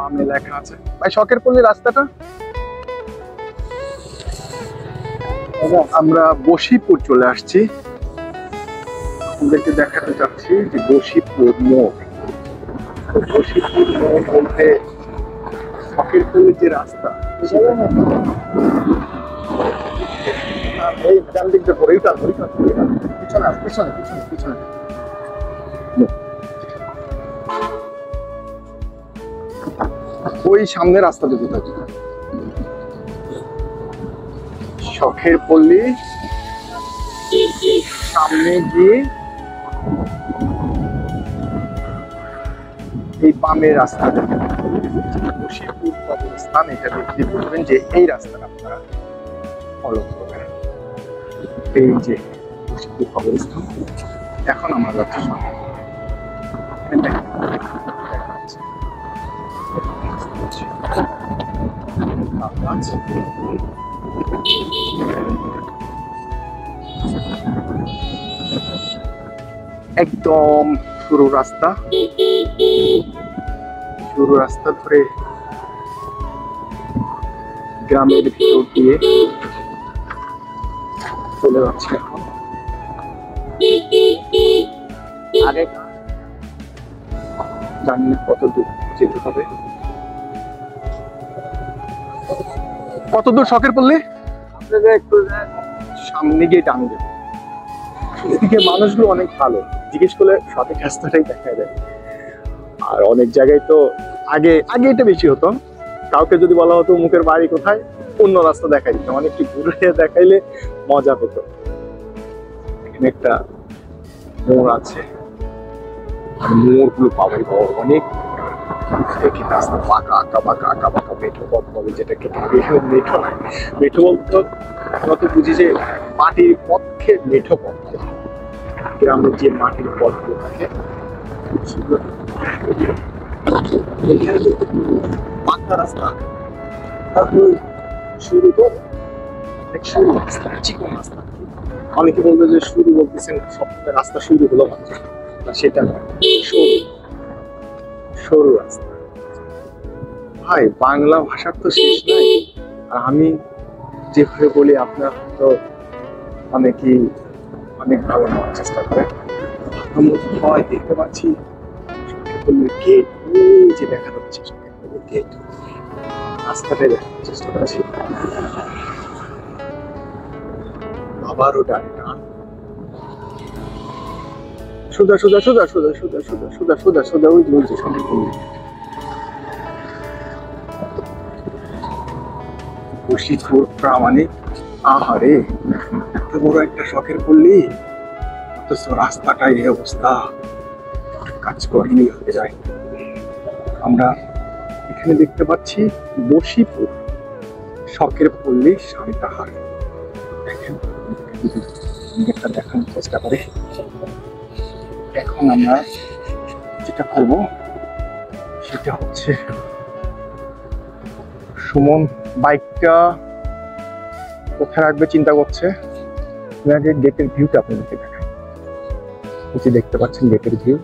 বামে লেখা আছে। ভাই শখের পল্লী রাস্তাটা, আমরা বশিপুর চলে আসছি। আপনাদেরকে দেখাতে চাচ্ছি যে বশিপুর মোড়। বশিপুর মোড় বলতে শখের পল্লীর যে রাস্তা, এই ডান দিক দিয়ে পরে পিছনে পিছনে পিছনে পিছনে ওই সামনে রাস্তা যেতে থাকে শখের পল্লী। সামনে গিয়ে এই বামের রাস্তা বশিপুর কবরস্থান, এটা দেখলে বুঝবেন যে এই রাস্তাটা আপনারা ফলো করবেন। এই যে বশিপুর কবরস্থান, এখন আমরা যাচ্ছি একদম সরু রাস্তা, সরু রাস্তা ধরে গ্রামের ভিতর দিয়ে চলে যাচ্ছে। এখন আগে জানি না কত দূর যেতে হবে। কত দূর শখের পল্লী? আপনাদের একটু সামনে গিয়ে টান দেবে। এদিকে মানুষগুলো অনেক ভালো, জিজ্ঞেস করলে সঠিক রাস্তাটাই দেখা যায়। আর অনেক জায়গায় তো আগে এটা বেশি হতো, কাউকে যদি বলা হতো মুখের বাড়ি কোথায়, অন্য রাস্তা দেখাই দিত, অনেকটি ঘুরে দেখাইলে মজা পেত। এখানে একটা মোড় আছে, মোড় গুলো পাওয়াই অনেক রাস্তা পাকা আঁকা বাঁকা আঁকা বাঁকা মেঠো পথ বলে যেটাকে। মেঠো নয়, মেঠো বলতে আমরা তো বুঝি যে মাটির পথকে মেঠো পথ, গ্রামের যে মাটির পথগুলো থাকে পাকা রাস্তা। তারপর শুরু তো সরু রাস্তা, চিকন রাস্তা। অনেকে বলবে যে শুরু বলতেছেন সবসময় রাস্তা শুরু হলো মাত্র, সেটা সরু রাস্তা। ভাই বাংলা ভাষার তো শেষ নাই, আর আমি যেভাবে বলি আপনার তো অনেকেই অনেক ভালো নেওয়ার চেষ্টা করে। হয় দেখতে পাচ্ছি গেট, ওই যে দেখা যাচ্ছে গেট, রাস্তাটাই দেখার চেষ্টা করছি। আবারও ডানে টান, সোজা সোজা সোজা সোজা সোজা সোজা সোজা সোজা সোজা ওই বলছে শখের পল্লী। বশিপুর প্রামাণিক, আহারে এত বড় একটা শখের পল্লী, অথচ রাস্তাটাই এই অবস্থা, কাজ করেনি হয়ে যায়। আমরা এখানে দেখতে পাচ্ছি বশিপুর শখের পল্লী সান্তাহার। দেখেন গেটটা দেখানোর চেষ্টা করে। এখন আমরা যেটা করব সেটা হচ্ছে, সুমন বাইকটা কোথায় রাখবে চিন্তা করছে। আগে গেটের ভিউটা আপনাদেরকে দেখাই। যে দেখতে পাচ্ছেন গেটের ভিউ,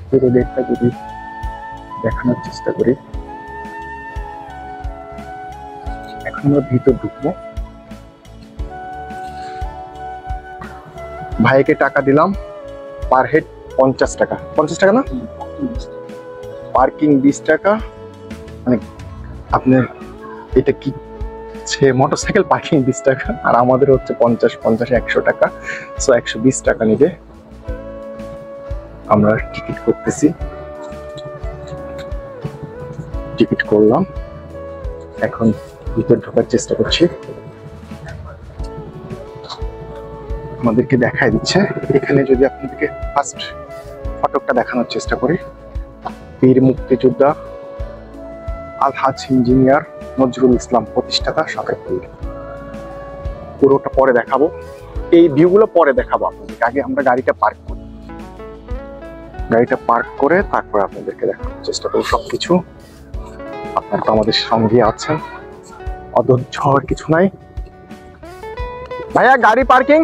পুরো গেটটা যদি দেখানোর চেষ্টা করি। এখন আমরা ভিতর ঢুকবো। ভাইকে টাকা দিলাম পার হেড 50 টাকা, 50 টাকা না, পার্কিং 20 টাকা। মানে আপনার এটা কি মোটরসাইকেল পার্কিং 20 টাকা, আর আমাদের হচ্ছে 50-100 টাকা, সো 120 টাকা নিবে। আমরা টিকিট করতেছি, টিকিট করলাম, এখন ভিতর ঢোকার চেষ্টা করছি। আমাদেরকে দেখাই দিচ্ছে। এখানে যদি আপনাদেরকে ফার্স্ট ফটকটা দেখানোর চেষ্টা করি, বীর মুক্তিযোদ্ধা আলহাজ ইঞ্জিনিয়ার নজরুল ইসলাম প্রতিষ্ঠাতা শখের পল্লী। পুরোটা পরে দেখাবো, এই ভিউগুলো পরে দেখাবো আপনাদেরকে। আগে আমরা গাড়িটা পার্ক করি, গাড়িটা পার্ক করে তারপর আপনাদেরকে দেখানোর চেষ্টা করবো সবকিছু। আপনারা তো আমাদের সঙ্গে আছেন, অধৈর্য হওয়ার কিছু নাই। ভাইয়া গাড়ি পার্কিং,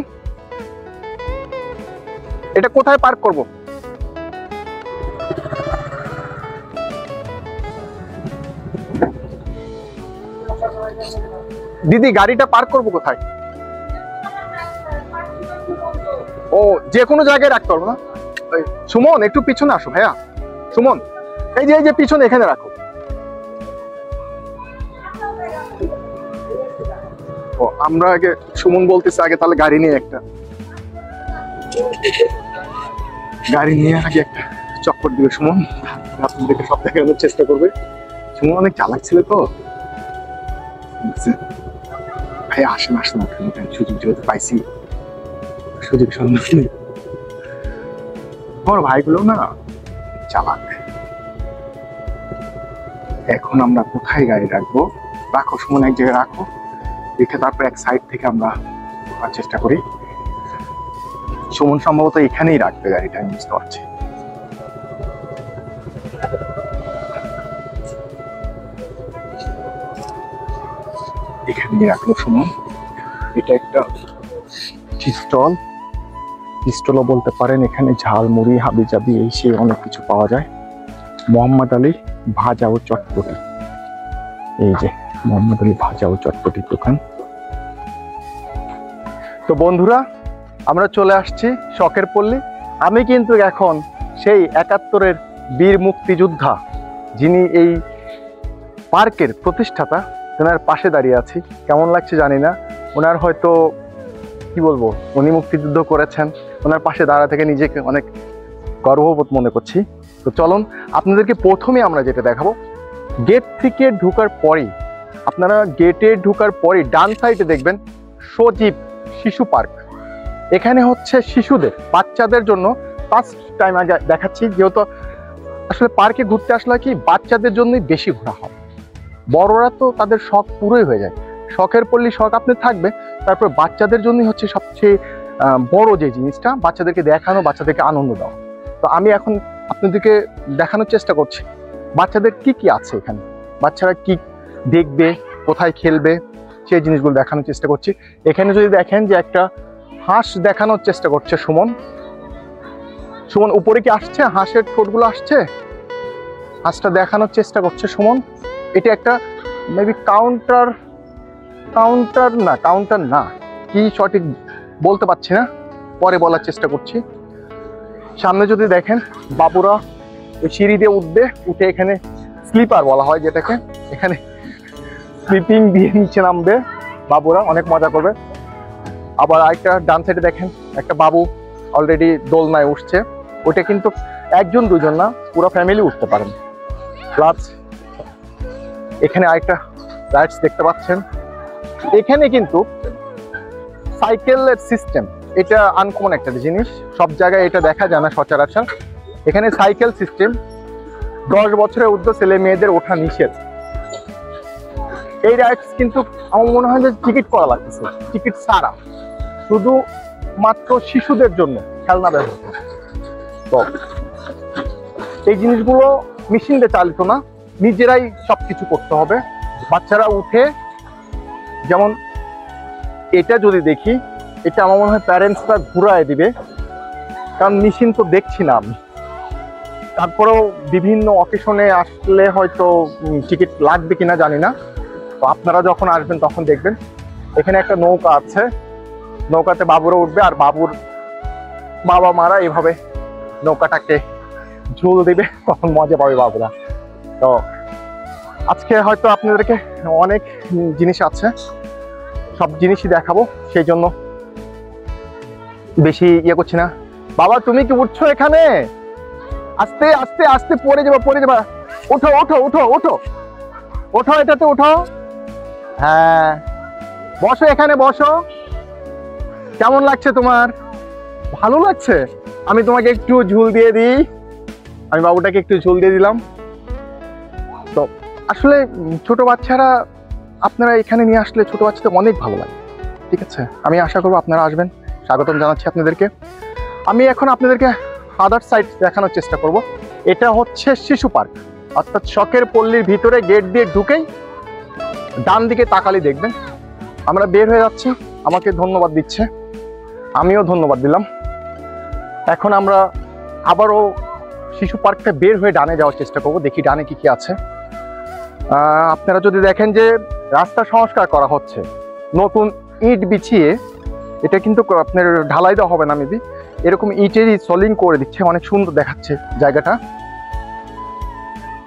এটা কোথায় পার্ক করব? দিদি গাড়িটা পার্ক করবো কোথায়? ও, যে কোনো জায়গায় রাখতে পারবো না? সুমন একটু পিছনে আসো ভাইয়া। সুমন এই যে পিছনে এখানে রাখো। ও, আমরা আগে সুমন বলতেছে আগে তাহলে গাড়ি নিয়ে একটা চক্কর দিবে সুমন, আপনাদেরকে সব দেখানোর চেষ্টা করবে। সুমন অনেক চালাক ছিল তো। ভাই আসেন সুযোগ যেহেতু পাইছি, সুযোগ সন্ধান আমার ভাইগুলো না চালাক। এখন আমরা কোথায় গাড়ি রাখবো? রাখো সুমন, এক জায়গায় রাখো, রেখে তারপর এক সাইড থেকে আমরা চেষ্টা করি। সুমন সম্ভবত এখানেই রাখবে গাড়িটা, আমি বুঝতে পারছি। এখানেই রাখলো সুমন। এটা একটা স্টলও বলতে পারেন। এখানে ঝালমুড়ি, হাবিজাবি এই সেই অনেক কিছু পাওয়া যায়। মোহাম্মদ আলী ভাজা ও চটপটি, এই যে মোহাম্মদ আলী ভাজা ও চটপটির দোকান। তো বন্ধুরা, আমরা চলে আসছি শখের পল্লী। আমি কিন্তু এখন সেই ৭১-এর বীর মুক্তিযোদ্ধা, যিনি এই পার্কের প্রতিষ্ঠাতা, ওনার পাশে দাঁড়িয়ে আছি। কেমন লাগছে জানি না, ওনার হয়তো কি বলবো, উনি মুক্তিযুদ্ধ করেছেন, ওনার পাশে দাঁড়া থেকে নিজেকে অনেক গর্ববোধ মনে করছি। তো চলুন আপনাদেরকে প্রথমে আমরা যেটা দেখাবো, গেট থেকে ঢোকার পরেই, আপনারা গেটে ঢোকার পরেই ডান সাইডে দেখবেন সজীব শিশু পার্ক। এখানে হচ্ছে শিশুদের, বাচ্চাদের জন্য ফার্স্ট টাইম আগে দেখাচ্ছি, যেহেতু আসলে পার্কে ঘুরতে আসলে কি বাচ্চাদের জন্যই বেশি ঘোরা হয়, বড়রা তো তাদের শখ পুরোই হয়ে যায়। শখের পল্লী শখ আপনি থাকবে, তারপর বাচ্চাদের জন্যই হচ্ছে সবচেয়ে বড় যে জিনিসটা, বাচ্চাদেরকে দেখানো, বাচ্চাদেরকে আনন্দ দেওয়া। তো আমি এখন আপনাদেরকে দেখানোর চেষ্টা করছি বাচ্চাদের কি কি আছে এখানে, বাচ্চারা কি দেখবে, কোথায় খেলবে, সেই জিনিসগুলো দেখানোর চেষ্টা করছি। এখানে যদি দেখেন যে একটা হাঁস দেখানোর চেষ্টা করছে সুমন। উপরে কি আসছে, হাঁসের ঠোঁটগুলো আসছে, হাঁসটা দেখানোর চেষ্টা করছে সুমন। এটা একটা মেবি কাউন্টার না, কি সঠিক বলতে পারছি না, পরে বলার চেষ্টা করছি। সামনে যদি দেখেন বাবুরা ওই সিঁড়ি দিয়ে উঠে এখানে স্লিপার বলা হয় যেটাকে, এখানে স্লিপিং দিয়ে নিচে নামবে বাবুরা, অনেক মজা করবে। আবার আরেকটা ডান সাইডে দেখেন একটা বাবু অলরেডি দোলনায় উঠছে, ওটা কিন্তু একজন দুজন না, পুরো ফ্যামিলি উঠতে পারেন। প্লাস এখানে আরেকটা রাইডস দেখতে পাচ্ছেন। এখানে কিন্তু সাইকেলের সিস্টেম, এটা আনকমন একটা জিনিস, সব জায়গায় এটা দেখা যায় না সচরাচর। এখানে সাইকেল সিস্টেম, 10 বছরের ঊর্ধ্ব ছেলে মেয়েদের ওঠা নিষেধ। এই রাইডস কিন্তু আমার মনে হয় যে টিকিট করা লাগতেছে, টিকিট ছাড়া, শুধু মাত্র শিশুদের জন্য খেলনা ব্যবস্থা। তো এই জিনিসগুলো মেশিন দিয়ে চালিত না, নিজেরাই সবকিছু করতে হবে। বাচ্চারা উঠে, যেমন এটা যদি দেখি, এটা আমার মনে হয় প্যারেন্টসরা ঘুরায় দিবে, কারণ মেশিন তো দেখছি না আমি। তারপরেও বিভিন্ন অকেশনে আসলে হয়তো টিকিট লাগবে কিনা জানি না। তো আপনারা যখন আসবেন তখন দেখবেন এখানে একটা নৌকা আছে, নৌকাতে বাবুরা উঠবে, আর বাবুর বাবা মারা এভাবে নৌকাটাকে ঝুল দিবে, তখন মজা পাবে বাবুরা। তো আজকে হয়তো আপনাদেরকে অনেক জিনিস আছে, সব জিনিসই দেখাবো, সেই জন্য বেশি ইয়ে করছি না। বাবা তুমি কি উঠছো এখানে? আস্তে আস্তে আস্তে পড়ে যাবা। ওঠো ওঠো ওঠো ওঠো ওঠো, এটাতে ওঠো। হ্যাঁ, বসো, এখানে বসো। কেমন লাগছে তোমার? ভালো লাগছে? আমি তোমাকে একটু ঝুল দিয়ে দিই। আমি বাবুটাকে একটু ঝুল দিয়ে দিলাম। তো আসলে ছোট বাচ্চারা, আপনারা এখানে নিয়ে আসলে ছোট বাচ্চাদের অনেক ভালো লাগে। ঠিক আছে, আমি আশা করবো আপনারা আসবেন। স্বাগতম জানাচ্ছি আপনাদেরকে। আমি এখন আপনাদেরকে আদার সাইড দেখানোর চেষ্টা করব। এটা হচ্ছে শিশু পার্ক, অর্থাৎ শখের পল্লীর ভিতরে গেট দিয়ে ঢুকেই ডান দিকে তাকালি দেখবেন আমরা বের হয়ে যাচ্ছি। আমাকে ধন্যবাদ দিচ্ছে, আমিও ধন্যবাদ দিলাম। এখন আমরা আবারও শিশু পার্কটা বের হয়ে ডানে যাওয়ার চেষ্টা করব, দেখি ডানে কি কি আছে। আপনারা যদি দেখেন যে রাস্তা সংস্কার করা হচ্ছে, নতুন ইট বিছিয়ে, এটা কিন্তু আপনার ঢালাই দেওয়া হবে না মেবি, এরকম ইটেরই সলিং করে দিচ্ছে, অনেক সুন্দর দেখাচ্ছে জায়গাটা।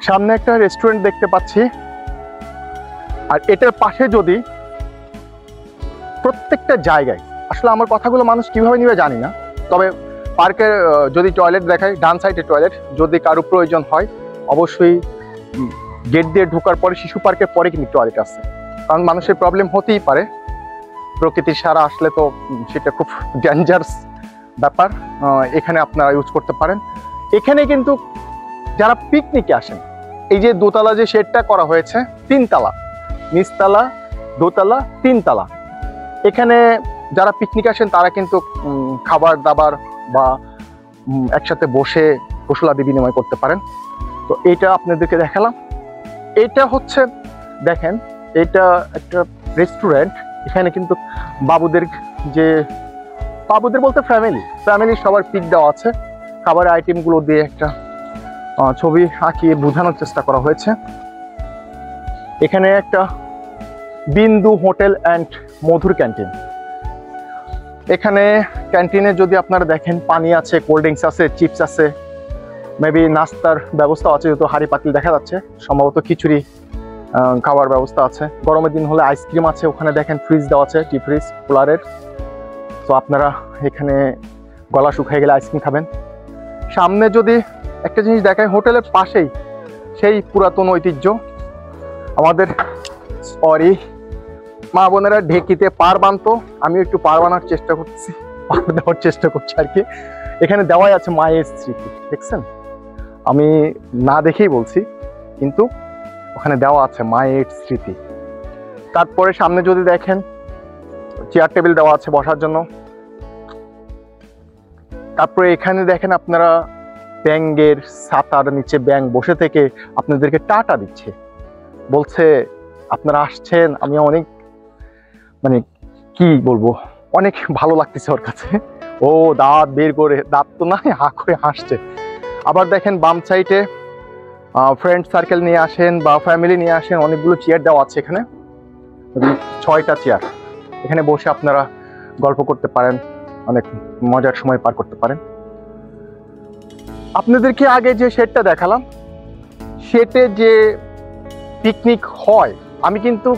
সামনে একটা রেস্টুরেন্ট দেখতে পাচ্ছি। আর এটার পাশে যদি প্রত্যেকটা জায়গায়, আসলে আমার কথাগুলো মানুষ কিভাবে নিবে জানি না, তবে পার্কের যদি টয়লেট দেখায়, ডান সাইডে টয়লেট, যদি কারো প্রয়োজন হয় অবশ্যই গেট দিয়ে ঢোকার পরে শিশু পার্কের পরে কিন্তু টয়লেট আছে, কারণ মানুষের প্রবলেম হতেই পারে, প্রকৃতির সারা আসলে তো সেটা খুব ডেঞ্জারাস ব্যাপার। এখানে আপনারা ইউজ করতে পারেন। এখানে কিন্তু যারা পিকনিকে আসেন, এই যে দোতলা যে শেডটা করা হয়েছে, 3 তলা, নিচতলা, দোতলা, 3 তলা, এখানে যারা পিকনিক আসেন তারা কিন্তু খাবার দাবার বা একসাথে বসে কুশলাদি বিনিময় করতে পারেন। তো এটা আপনাদেরকে দেখালাম। এটা হচ্ছে দেখেন, এটা একটা রেস্টুরেন্ট। এখানে কিন্তু বাবুদের বলতে ফ্যামিলি সবার পিক দেওয়া আছে, খাবারের আইটেমগুলো দিয়ে একটা ছবি আঁকিয়ে বোঝানোর চেষ্টা করা হয়েছে। এখানে একটা বিন্দু হোটেল অ্যান্ড মধুর ক্যান্টিন। এখানে ক্যান্টিনে যদি আপনারা দেখেন, পানি আছে, কোল্ড ড্রিঙ্কস আছে, চিপস আছে, মেবি নাস্তার ব্যবস্থা আছে, যেহেতু হাঁড়ি পাতিল দেখা যাচ্ছে, সম্ভবত খিচুড়ি খাওয়ার ব্যবস্থা আছে। গরমের দিন হলে আইসক্রিম আছে, ওখানে দেখেন ফ্রিজ দেওয়া আছে, টি ফ্রিজ কুলারের। তো আপনারা এখানে গলা শুকিয়ে গেলে আইসক্রিম খাবেন। সামনে যদি একটা জিনিস দেখায়, হোটেলের পাশেই সেই পুরাতন ঐতিহ্য আমাদের, সরি মা বোনেরা ঢেকিতে পার বানতো, আমি একটু পার বানার চেষ্টা করছি, পার দেওয়ার চেষ্টা করছি আর কি। এখানে দেওয়াই আছে মায়ের স্মৃতি, দেখছেন, আমি না দেখেই বলছি, কিন্তু ওখানে দেওয়া আছে মায়ের স্মৃতি। তারপরে সামনে যদি দেখেন, চেয়ার টেবিল দেওয়া আছে বসার জন্য। তারপরে এখানে দেখেন আপনারা ব্যাঙের ছাতার নিচে ব্যাঙ বসে থেকে আপনাদেরকে টাটা দিচ্ছে, বলছে আপনারা আসছেন, আমি অনেক মানে কি বলবো, অনেক ভালো লাগতেছে ওর কাছে। ও দাঁত বের করে, দাঁত তো নাই, হা করে হাসছে। আবার দেখেন বাম সাইডে ফ্রেন্ড সার্কেল নিয়ে আসেন বা ফ্যামিলি নিয়ে আসেন, অনেকগুলো চেয়ার দেওয়া আছে এখানে, 6টা চেয়ার। এখানে বসে আপনারা গল্প করতে পারেন, অনেক মজার সময় পার করতে পারেন। আপনাদেরকে আগে যে শেডটা দেখালাম, শেডে যে পিকনিক হয়, আমি কিন্তু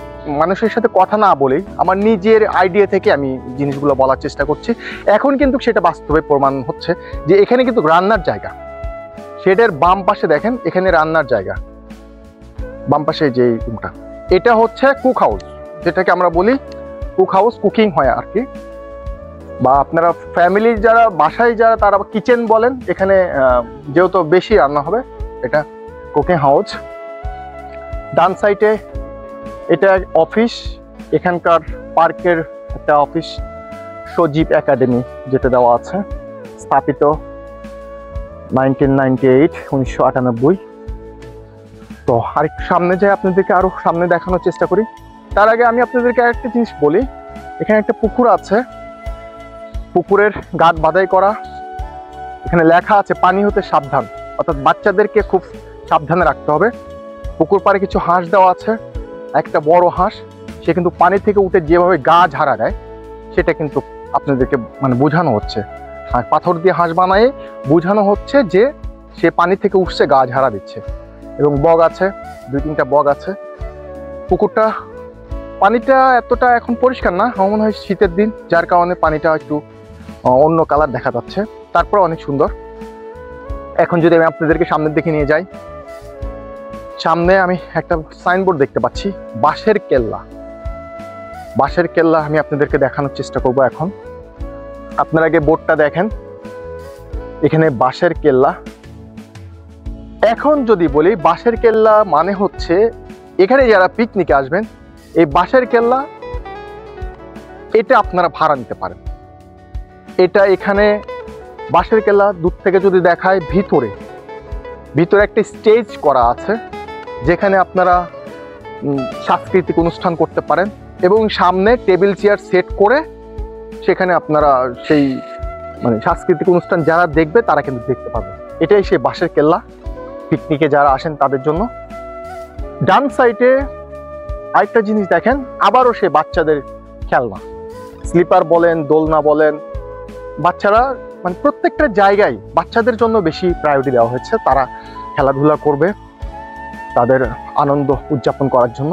মানুষের সাথে কথা না বলেই আমার নিজের আইডিয়া থেকে আমি জিনিসগুলো বলার চেষ্টা করছি। এখন কিন্তু সেটা বাস্তবে প্রমাণ হচ্ছে যে এখানে কিন্তু রান্নার জায়গা, শেডের বাম পাশে দেখেন, এখানে রান্নার জায়গা, বাম পাশে যে রুমটা, এটা হচ্ছে কুক হাউস, যেটাকে আমরা বলি কুক হাউস, কুকিং হয় আর কি, বা আপনারা ফ্যামিলি যারা বাসায় যারা তারা কিচেন বলেন। এখানে যেহেতু বেশি রান্না হবে, এটা কুকিং হাউস। ডান সাইডে এটা অফিস, এখানকার পার্কের একটা অফিস, সজীব একাডেমি যেটা দেওয়া আছে, স্থাপিত 1998। তো আরেকটু সামনে যাই, আপনাদেরকে আরো সামনে দেখানোর চেষ্টা করি। তার আগে আমি আপনাদেরকে আরেকটা জিনিস বলি, এখানে একটা পুকুর আছে, পুকুরের গাঁট বাঁধাই করা, এখানে লেখা আছে পানি হতে সাবধান, অর্থাৎ বাচ্চাদেরকে খুব সাবধানে রাখতে হবে। পুকুর পাড়ে কিছু হাঁস দেওয়া আছে, একটা বড় হাঁস, সে কিন্তু পানি থেকে উঠে যেভাবে গা ঝাড়া দেয়, সেটা কিন্তু আপনাদেরকে মানে বোঝানো হচ্ছে, পাথর দিয়ে হাঁস বানায় বোঝানো হচ্ছে যে সে পানি থেকে উঠছে, গা ঝাড়া দিচ্ছে। এবং বগ আছে, 2-3টা বগ আছে। পুকুরটা পানিটা এতটা এখন পরিষ্কার না, আমার মনে হয় শীতের দিন, যার কারণে পানিটা একটু অন্য কালার দেখা যাচ্ছে, তারপর অনেক সুন্দর। এখন যদি আমি আপনাদেরকে সামনের দিকে নিয়ে যাই, সামনে আমি একটা সাইনবোর্ড দেখতে পাচ্ছি, বাঁশের কেল্লা। বাঁশের কেল্লা আমি আপনাদেরকে দেখানোর চেষ্টা করব এখন। আপনারা আগে বোর্ডটা দেখেন, এখানে বাঁশের কেল্লা। এখন যদি বলি বাঁশের কেল্লা মানে হচ্ছে এখানে যারা পিকনিকে আসবেন, এই বাঁশের কেল্লা এটা আপনারা ভাড়া নিতে পারেন। এটা এখানে বাঁশের কেল্লা দূর থেকে যদি দেখায়, ভিতরে একটা স্টেজ করা আছে, যেখানে আপনারা সাংস্কৃতিক অনুষ্ঠান করতে পারেন, এবং সামনে টেবিল চেয়ার সেট করে সেখানে আপনারা সেই মানে সাংস্কৃতিক অনুষ্ঠান যারা দেখবে তারা কিন্তু দেখতে পাবে। এটাই সেই বাঁশের কেল্লা, পিকনিকে যারা আসেন তাদের জন্য। ডান সাইডে আরেকটা জিনিস দেখেন, আবারও সে বাচ্চাদের খেলনা, স্লিপার বলেন, দোলনা বলেন, বাচ্চারা মানে প্রত্যেকটা জায়গায় বাচ্চাদের জন্য বেশি প্রায়োরিটি দেওয়া হয়েছে। তারা খেলাধুলা করবে তাদের আনন্দ উদযাপন করার জন্য।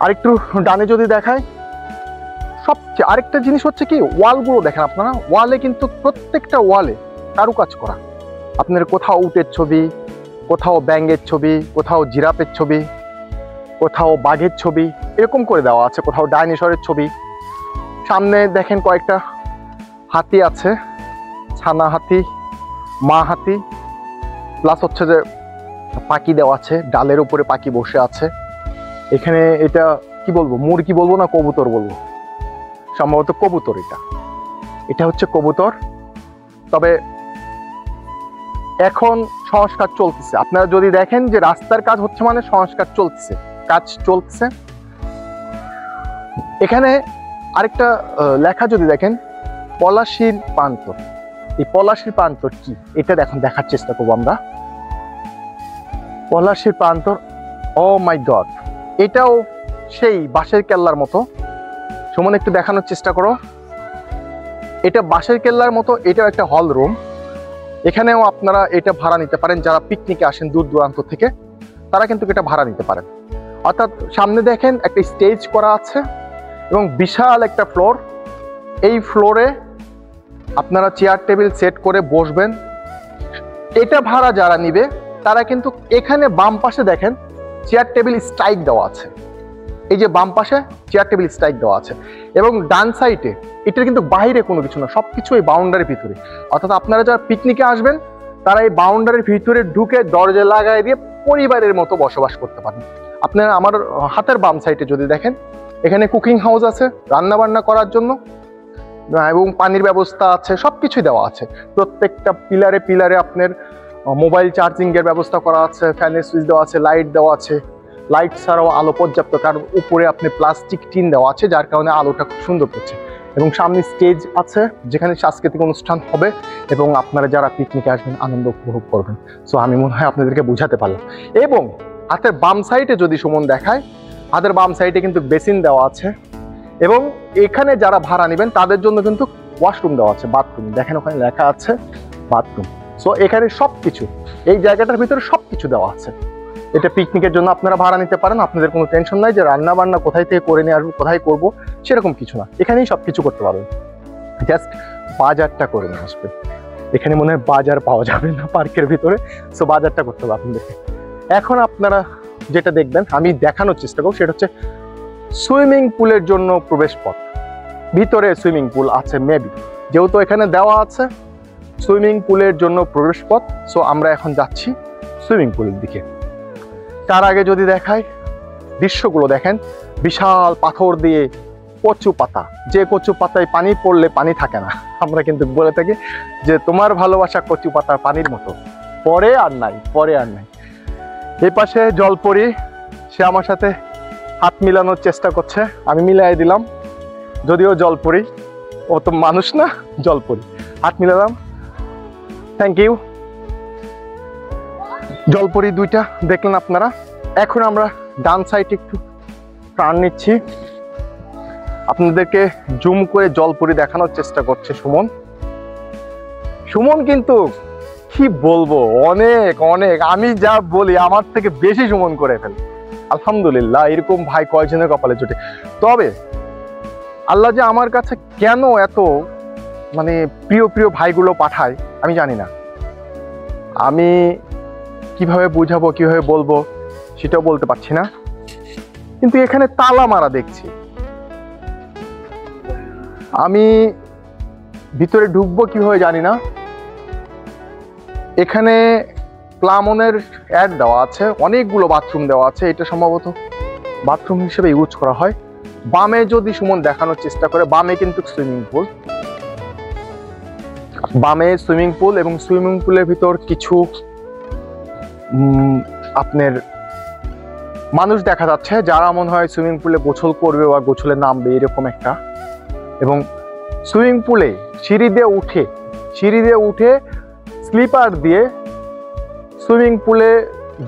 আরেকটু ডানে যদি দেখায়, সবচেয়ে আরেকটা জিনিস হচ্ছে কি, ওয়ালগুলো দেখেন আপনারা, ওয়ালে কিন্তু প্রত্যেকটা ওয়ালে কারুকাজ করা। আপনার কোথাও উটের ছবি, কোথাও ব্যাঙের ছবি, কোথাও জিরাফের ছবি, কোথাও বাঘের ছবি, এরকম করে দেওয়া আছে, কোথাও ডাইনোসরের ছবি। সামনে দেখেন কয়েকটা হাতি আছে, ছানা হাতি, মা হাতি, প্লাস হচ্ছে যে পাখি দেওয়া আছে, ডালের উপরে পাখি বসে আছে। এখানে এটা কি বলবো, মুরগি বলবো না কবুতর বলবো, সম্ভবত কবুতর। এটা হচ্ছে কবুতর। তবে এখন সংস্কার চলতেছে, আপনারা যদি দেখেন যে রাস্তার কাজ হচ্ছে মানে সংস্কার চলতেছে, কাজ চলতেছে। এখানে আরেকটা লেখা যদি দেখেন, পলাশীর প্রান্তর। এই পলাশীর প্রান্তর কি, এটা দেখুন, দেখার চেষ্টা করবো আমরা। পলাশীর প্রান্তর, ও মাই গড, এটাও সেই বাঁশের কেল্লার মতো। সুমন একটু দেখানোর চেষ্টা করো। এটা বাঁশের কেল্লার মতো, এটাও একটা হল রুম। এখানেও আপনারা এটা ভাড়া নিতে পারেন, যারা পিকনিকে আসেন দূর দূরান্ত থেকে তারা কিন্তু এটা ভাড়া নিতে পারেন। অর্থাৎ সামনে দেখেন একটা স্টেজ করা আছে এবং বিশাল একটা ফ্লোর। এই ফ্লোরে আপনারা চেয়ার টেবিল সেট করে বসবেন। এটা ভাড়া যারা নিবে তারা কিন্তু এখানে বাম পাশে দেখেন চেয়ার টেবিল স্ট্রাইক দেওয়া আছে। এই যে বাম পাশে চেয়ার টেবিল স্ট্রাইক দেওয়া আছে, এবং ডান সাইডে এটা কিন্তু বাইরে কোনো কিছু না, সবকিছু এই বাউন্ডারির ভিতরে। অর্থাৎ আপনারা যারা পিকনিকে আসবেন তারা এই বাউন্ডারির ভিতরে ঢুকে দরজা লাগাই দিয়ে পরিবারের মতো বসবাস করতে পারেন। আপনারা আমার হাতের বাম সাইডে যদি দেখেন, এখানে কুকিং হাউস আছে রান্না বান্না করার জন্য, এবং পানির ব্যবস্থা আছে, সবকিছুই দেওয়া আছে। প্রত্যেকটা পিলারে পিলারে আপনার মোবাইল চার্জিং এর ব্যবস্থা করা আছে, ফ্যানের সুইচ দেওয়া আছে, লাইট দেওয়া আছে। লাইট ছাড়াও আলো পর্যাপ্ত, কারণ উপরে আপনি প্লাস্টিক টিন দেওয়া আছে, যার কারণে আলোটা খুব সুন্দর করছে। এবং সামনে স্টেজ আছে যেখানে সাংস্কৃতিক অনুষ্ঠান হবে এবং আপনারা যারা পিকনিকে আসবেন আনন্দ উপভোগ করবেন। সো আমি মনে হয় আপনাদেরকে বুঝাতে পারলাম। এবং হাতের বাম সাইডে যদি সুমন দেখায়, হাতের বাম সাইডে কিন্তু বেসিন দেওয়া আছে, এবং এখানে যারা ভাড়া নেবেন তাদের জন্য কিন্তু ওয়াশরুম দেওয়া আছে, বাথরুম। দেখেন ওখানে লেখা আছে বাথরুম। সো এখানে সবকিছু, এই জায়গাটার ভিতরে সবকিছু দেওয়া আছে। এটা পিকনিকের জন্য আপনারা ভাড়া নিতে পারেন। আপনাদের কোনো টেনশন নাই যে রান্না বান্না কোথায় থেকে করে নিয়ে আসবো, কোথায় করবো, সেরকম কিছু না। এখানেই সবকিছু করতে পারবেন, জাস্ট বাজারটা করে নিয়ে আসবেন। এখানে মনে হয় বাজার পাওয়া যাবে না পার্কের ভিতরে, সো বাজারটা করতে হবে আপনাদেরকে। এখন আপনারা যেটা দেখবেন, আমি দেখানোর চেষ্টা করব, সেটা হচ্ছে সুইমিং পুলের জন্য প্রবেশ পথ। ভিতরে সুইমিং পুল আছে মেবি, যেহেতু এখানে দেওয়া আছে সুইমিং পুলের জন্য প্রবেশ পথ। সো আমরা এখন যাচ্ছি সুইমিং পুলের দিকে। তার আগে যদি দেখাই দৃশ্যগুলো দেখেন, বিশাল পাথর দিয়ে কচু পাতা, যে কচু পাতায় পানি পড়লে পানি থাকে না। আমরা কিন্তু বলে থাকি যে তোমার ভালোবাসা কচু পাতার পানির মতো, পরে আর নাই, পরে আর নাই। এই পাশে জলপরি, সে আমার সাথে হাত মিলানোর চেষ্টা করছে, আমি মিলাই দিলাম, যদিও জলপরি, ও তো মানুষ না, জলপরি। হাত মিলালাম, থ্যাংক ইউ। জলপরি দুইটা দেখলেন আপনারা। এখন আমরা ডান সাইডে একটু টার্ন নিচ্ছি, আপনাদেরকে জুম করে জলপরি দেখানোর চেষ্টা করছে সুমন। সুমন কিন্তু কি বলবো, অনেক অনেক, আমি যা বলি আমার থেকে বেশি সুমন করে ফেলে। আলহামদুলিল্লাহ, এরকম ভাই কয়জনের কপালে জুটে। তবে আল্লাহ যে আমার কাছে কেন এত মানে প্রিয় প্রিয় ভাইগুলো পাঠায় আমি জানি না। আমি কিভাবে বুঝাবো, কিভাবে বলবো সেটাও বলতে পারছি না। কিন্তু এখানে তালা মারা দেখছি, আমি ভিতরে ঢুকবো কিভাবে জানি না। এখানে প্লামনের অ্যাড দেওয়া আছে, অনেকগুলো বাথরুম দেওয়া আছে, এটা সম্ভবত বাথরুম হিসেবে ইউজ করা হয়। বামে যদি সুমন দেখানোর চেষ্টা করে, বামে কিন্তু সুইমিং পুল, বামে সুইমিং পুল, এবং সুইমিং পুলের ভিতর কিছু আপনার মানুষ দেখা যাচ্ছে যারা মনে হয় সুইমিং পুলে গোসল করবে বা গোসলে নামবে, এরকম একটা। এবং সুইমিং পুলে সিঁড়ি দিয়ে উঠে স্লিপার দিয়ে সুইমিং পুলে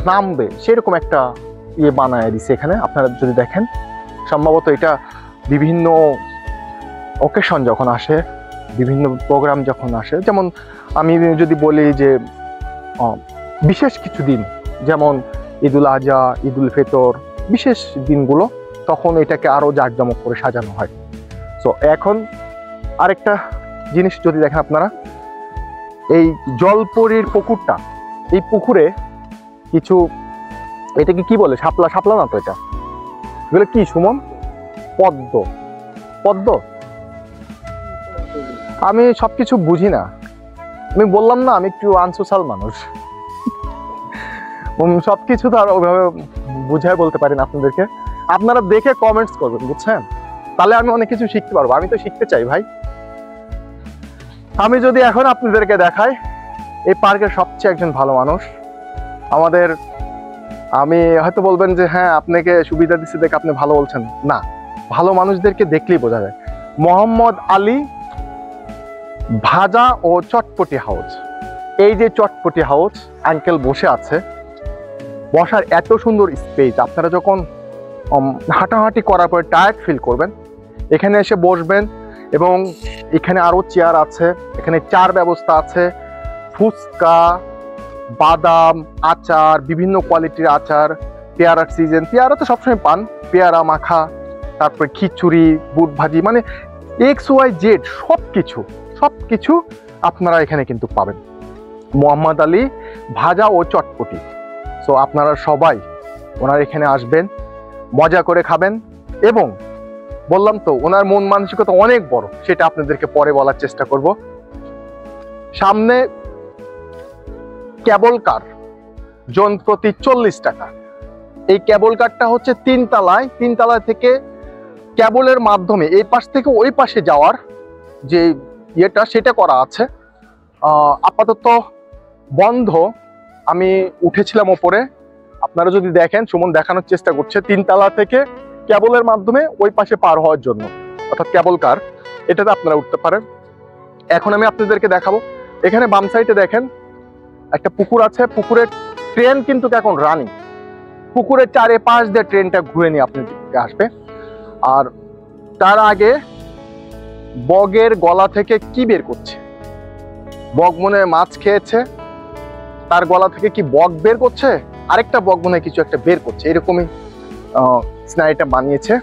নামবে, সেরকম একটা ইয়ে বানায় দিছে এখানে। আপনারা যদি দেখেন সম্ভবত এটা বিভিন্ন ওকেশন যখন আসে, বিভিন্ন প্রোগ্রাম যখন আসে, যেমন আমি যদি বলি যে বিশেষ কিছু দিন যেমন ঈদুল আজহা, ঈদুল ফিতর, বিশেষ দিনগুলো, তখন এটাকে আরো জাঁকজমক করে সাজানো হয়। সো এখন আরেকটা জিনিস যদি দেখেন আপনারা, এই জলপরীর পুকুরটা, এই পুকুরে কিছু, এটাকে কি বলে, শাপলা, শাপলা না তো এটা, এগুলো কি সুমন? পদ্ম, পদ্ম, আমি সবকিছু বুঝি না। আমি বললাম না আমি একটু আনসোশাল মানুষ, সবকিছু তো আর ওইভাবে বুঝাই বলতে পারি না আপনাদেরকে। আপনারা দেখে কমেন্টস করবেন, বুঝছেন? তাহলে আমি অনেক কিছু শিখতে পারবো। আমি তো শিখতে চাই ভাই। আমি যদি এখন আপনাদেরকে দেখাই, এই পার্কের সবচেয়ে একজন ভালো মানুষ আমাদের, আমি হয়তো বলবেন যে হ্যাঁ আপনাকে সুবিধা দিচ্ছে দেখে আপনি ভালো বলছেন, না, ভালো মানুষদেরকে দেখলেই বোঝা যায়। মোহাম্মদ আলী ভাজা ও চটপটি হাউস, এই যে চটপটি হাউস, আঙ্কেল বসে আছে, বসার এত সুন্দর স্পেস। আপনারা যখন হাঁটাহাঁটি করার পরে টায়ার্ড ফিল করবেন, এখানে এসে বসবেন, এবং এখানে আরো চেয়ার আছে, এখানে চার ব্যবস্থা আছে, ফুচকা, বাদাম, আচার, বিভিন্ন কোয়ালিটির আচার, পেয়ারার সিজন, পেয়ারা তো সবসময় পান, পেয়ারা মাখা, তারপরে খিচুড়ি, বুট ভাজি, মানে XYZ সবকিছু আপনারা এখানে কিন্তু পাবেন। মোহাম্মদ আলী ভাজা ও চটপটি। সো আপনারা সবাই ওনার এখানে আসবেন, মজা করে খাবেন, এবং বললাম তো ওনার মন মানসিকতা অনেক বড়, সেটা আপনাদেরকে পরে বলার চেষ্টা করব। সামনে কেবল কার, জন প্রতি 40 টাকা। এই কেবল কারটা হচ্ছে 3 তলায়, 3 তলা থেকে কেবলের মাধ্যমে এই পাশ থেকে ওই পাশে যাওয়ার যে ইয়েটা, সেটা করা আছে। আপাতত বন্ধ। আমি উঠেছিলাম ওপরে, আপনারা যদি দেখেন, সুমন দেখানোর চেষ্টা করছে 3 তলা থেকে কেবলের মাধ্যমে ওই পাশে পার হওয়ার জন্য, অর্থাৎ কেবল কার, এটাতে আপনারা উঠতে পারেন। এখন আমি আপনাদেরকে দেখাবো, এখানে বাম সাইডে দেখেন একটা পুকুর আছে, পুকুরের ট্রেন কিন্তু এখন রানিং, পুকুরের চারিপাশ দিয়ে ট্রেনটা ঘুরে নিয়ে আপনাদেরকে আসবে। আর তার আগে বগের গলা থেকে কি বের করছে, বগ মনে হয় মাছ খেয়েছে, তার গলা থেকে কি বগ বের করছে, আরেকটা বগ মনে হয় কিছু একটা বের করছে, এরকমই স্নাইটা বানিয়েছে।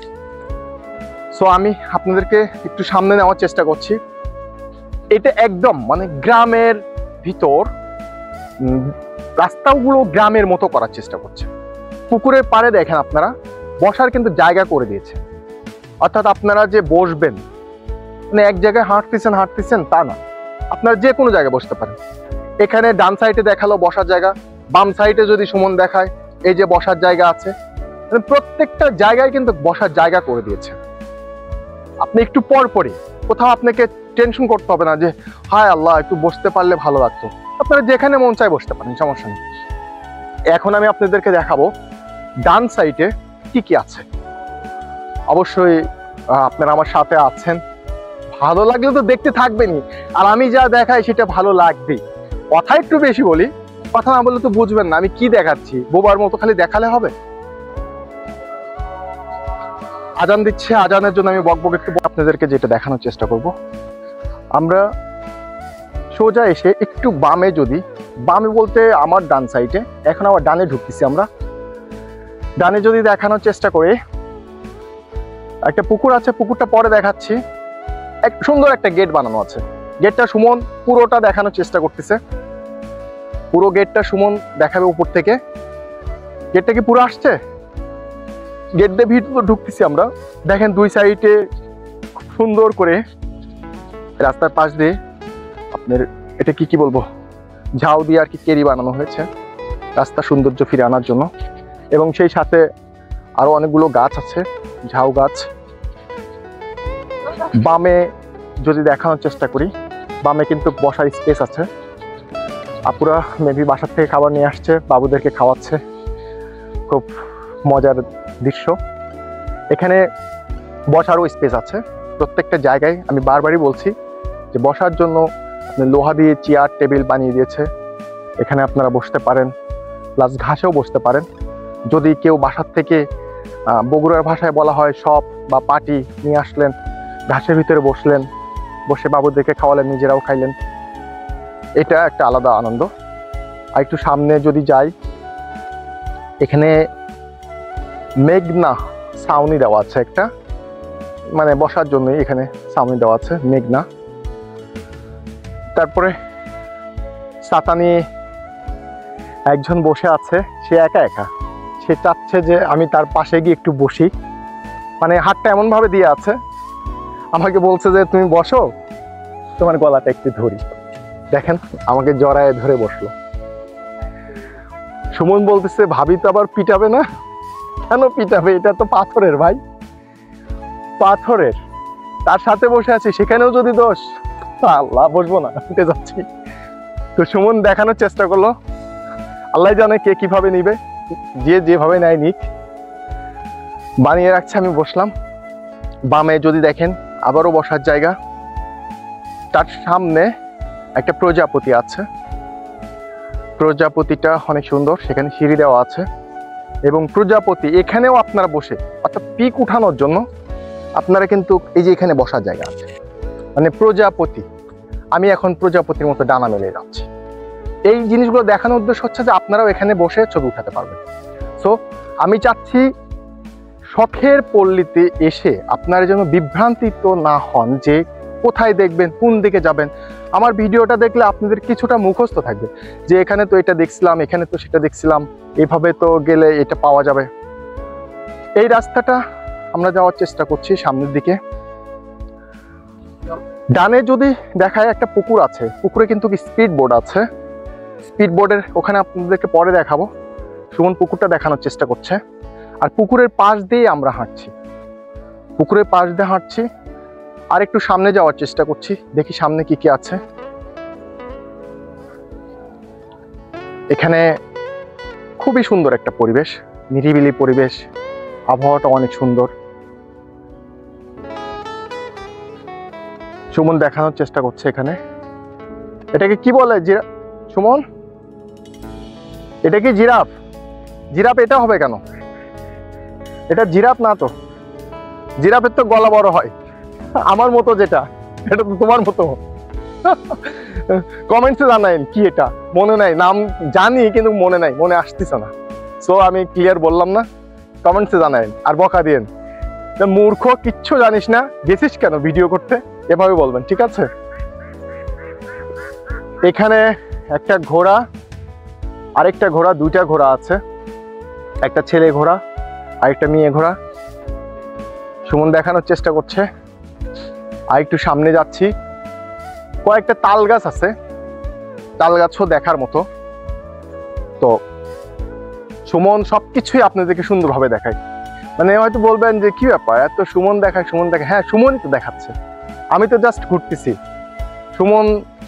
সো আমি আপনাদেরকে একটু সামনে নেওয়ার চেষ্টা করছি। এটা একদম মানে গ্রামের ভিতর, রাস্তাগুলো গ্রামের মতো করার চেষ্টা করছে। পুকুরের পাড়ে দেখেন আপনারা বসার কিন্তু জায়গা করে দিয়েছে, অর্থাৎ আপনারা যে বসবেন, মানে এক জায়গায় হাঁটতেছেন তা না, আপনারা যে কোনো জায়গায় বসতে পারেন। এখানে ডান সাইডে দেখালো বসার জায়গা, বাম সাইডে যদি সুমন দেখায় এই যে বসার জায়গা আছে, মানে প্রত্যেকটা জায়গায় কিন্তু বসার জায়গা করে দিয়েছে। আপনি একটু পরপরই, কোথাও আপনাকে টেনশন করতে হবে না যে হায় আল্লাহ একটু বসতে পারলে ভালো লাগতো, আপনারা যেখানে মন চায় বসতে পারেন, সমস্যা নেই। এখন আমি আপনাদেরকে দেখাবো ডান সাইডে কি কি আছে। অবশ্যই আপনারা আমার সাথে আছেন, ভালো লাগলে তো দেখতে থাকবেনই, আর আমি যা দেখাই সেটা ভালো লাগবেই। কথা একটু বেশি বলি, কথা না বললে তো বুঝবেন না আমি কি দেখাচ্ছি, বোবার মতো খালি দেখালে হবে? আজান দিচ্ছে, আজানের জন্য আমি বকবক একটু। আপনাদেরকে যেটা দেখানোর চেষ্টা করব, আমরা সোজা এসে একটু বামে, যদি বামে বলতে আমার ডান সাইডে, এখন আবার ডানে ঢুকতেছি আমরা, ডানে যদি দেখানোর চেষ্টা করি, একটা পুকুর আছে, পুকুরটা পরে দেখাচ্ছি। এক সুন্দর একটা গেট বানানো আছে, গেটটা সুমন পুরোটা দেখানোর চেষ্টা করতেছে, পুরো গেটটা সুমন দেখাবে উপর থেকে। গেটটা কি পুরো আসছে? গেট দিয়ে ভিতরে ঢুকতেছি আমরা, দেখেন দুই সাইডে সুন্দর করে রাস্তার পাশ দিয়ে আপনার এটা কি বলবো, ঝাউ দিয়ে আর কি কেরি বানানো হয়েছে রাস্তা সৌন্দর্য ফিরে আনার জন্য, এবং সেই সাথে আরো অনেকগুলো গাছ আছে, ঝাউ গাছ। বামে যদি দেখানোর চেষ্টা করি, বামে কিন্তু বসার স্পেস আছে, আপুরা মেবি বাসার থেকে খাবার নিয়ে আসছে, বাবুদেরকে খাওয়াচ্ছে, খুব মজার দৃশ্য। এখানে বসারও স্পেস আছে প্রত্যেকটা জায়গায়, আমি বারবারই বলছি যে বসার জন্য লোহা দিয়ে চেয়ার টেবিল বানিয়ে দিয়েছে, এখানে আপনারা বসতে পারেন, প্লাস ঘাসেও বসতে পারেন। যদি কেউ বাসার থেকে বগুড়ার ভাষায় বলা হয় সপ বা পাটি নিয়ে আসলেন, ঘাসের ভিতরে বসলেন, বসে বাবুদেরকে খাওয়ালেন, নিজেরাও খাইলেন, এটা একটা আলাদা আনন্দ। আর একটু সামনে যদি যাই, এখানে মেঘনা ছাউনি দেওয়া আছে একটা, মানে বসার জন্য এখানে ছাউনি দেওয়া আছে মেঘনা। তারপরে ছাতা নিয়ে একজন বসে আছে, সে একা একা, সে চাচ্ছে যে আমি তার পাশে গিয়ে একটু বসি, মানে হাতটা এমন ভাবে দিয়ে আছে, আমাকে বলছে যে তুমি বসো, তোমার গলাটা একটু ধরি। দেখেন আমাকে জড়ায় ধরে বসলো। সুমন বলতেছে ভাবি তো আবার পিটাবে না? কেন পিটাবে? এটা তো পাথরের ভাই, পাথরের, তার সাথে বসে আছি, সেখানেও যদি দোষ, আল্লাহ বসবো না, উঠে যাচ্ছি। তো সুমন দেখানোর চেষ্টা করলো, আল্লাহ জানে কে কিভাবে নিবে, যে যেভাবে নেয় নিক, বানিয়ে রাখছে। আমি বসলাম। বামে যদি দেখেন আবারও বসার জায়গা, তার সামনে একটা প্রজাপতি আছে, প্রজাপতিটা অনেক সুন্দর, সেখানে সিঁড়ি দেওয়া আছে। এবং প্রজাপতি এখানেও আপনারা বসে, অর্থাৎ পিক উঠানোর জন্য আপনারা কিন্তু এই যে এখানে বসার জায়গা আছে, মানে প্রজাপতি, আমি এখন প্রজাপতির মতো ডানা মেলে যাচ্ছি। এই জিনিসগুলো দেখানোর উদ্দেশ্য হচ্ছে যে আপনারাও এখানে বসে ছবি উঠাতে পারবেন। সো আমি চাচ্ছি শখের পল্লীতে এসে আপনারা যেন বিভ্রান্তিত না হন যে কোথায় দেখবেন, কোন দিকে যাবেন। আমার ভিডিওটা দেখলে আপনাদের কিছুটা মুখস্থ থাকবে যে এখানে তো এটা দেখছিলাম, এখানে তো সেটা দেখছিলাম, এভাবে তো গেলে এটা পাওয়া যাবে। এই রাস্তাটা আমরা যাওয়ার চেষ্টা করছি সামনের দিকে। ডানে যদি দেখায় একটা পুকুর আছে, পুকুরে কিন্তু স্পিড বোর্ড আছে, স্পিড বোর্ডের ওখানে আপনাদেরকে পরে দেখাবো। সুমন পুকুরটা দেখানোর চেষ্টা করছে। আর পুকুরের পাশ দিয়ে আমরা হাঁটছি, পুকুরের পাশ দিয়ে হাঁটছি, আর একটু সামনে যাওয়ার চেষ্টা করছি, দেখি সামনে কি কি আছে। এখানে খুবই সুন্দর একটা পরিবেশ, নিরিবিলি পরিবেশ, আবহাওয়াটা অনেক সুন্দর। সুমন দেখানোর চেষ্টা করছে এখানে, এটাকে কি বলে সুমন? এটা কি জিরাফ? জিরাফ এটা হবে কেন? এটা জিরাফ না তো, জিরাফের তো গলা বড় হয়, আমার মতো যেটা, এটা তো তোমার মতো। কমেন্টসে জানাইন কি এটা, মনে নাই, নাম জানি কিন্তু মনে নাই, মনে আসতেছে না। সো আমি ক্লিয়ার বললাম না, কমেন্টসে জানাইন আর বকা দিয়েন, মূর্খ, কিচ্ছু জানিস না, গেছিস কেন ভিডিও করতে, এভাবে বলবেন, ঠিক আছে? এখানে একটা ঘোড়া, আরেকটা ঘোড়া, দুইটা ঘোড়া আছে, একটা ছেলে ঘোড়া আর একটা মেয়ে ঘোড়া। সুমন দেখানোর চেষ্টা করছে। আর একটু সামনে যাচ্ছি, কয়েকটা তাল গাছ আছে, তাল গাছও দেখার মতো। তো সুমন সবকিছুই আপনাদেরকে সুন্দরভাবে দেখায়। মানে হয়তো বলবেন যে কি ব্যাপার, এত সুমন দেখায়, সুমন দেখায়। হ্যাঁ, সুমনই তো দেখাচ্ছে, আমি তো জাস্ট ঘুরতেছি।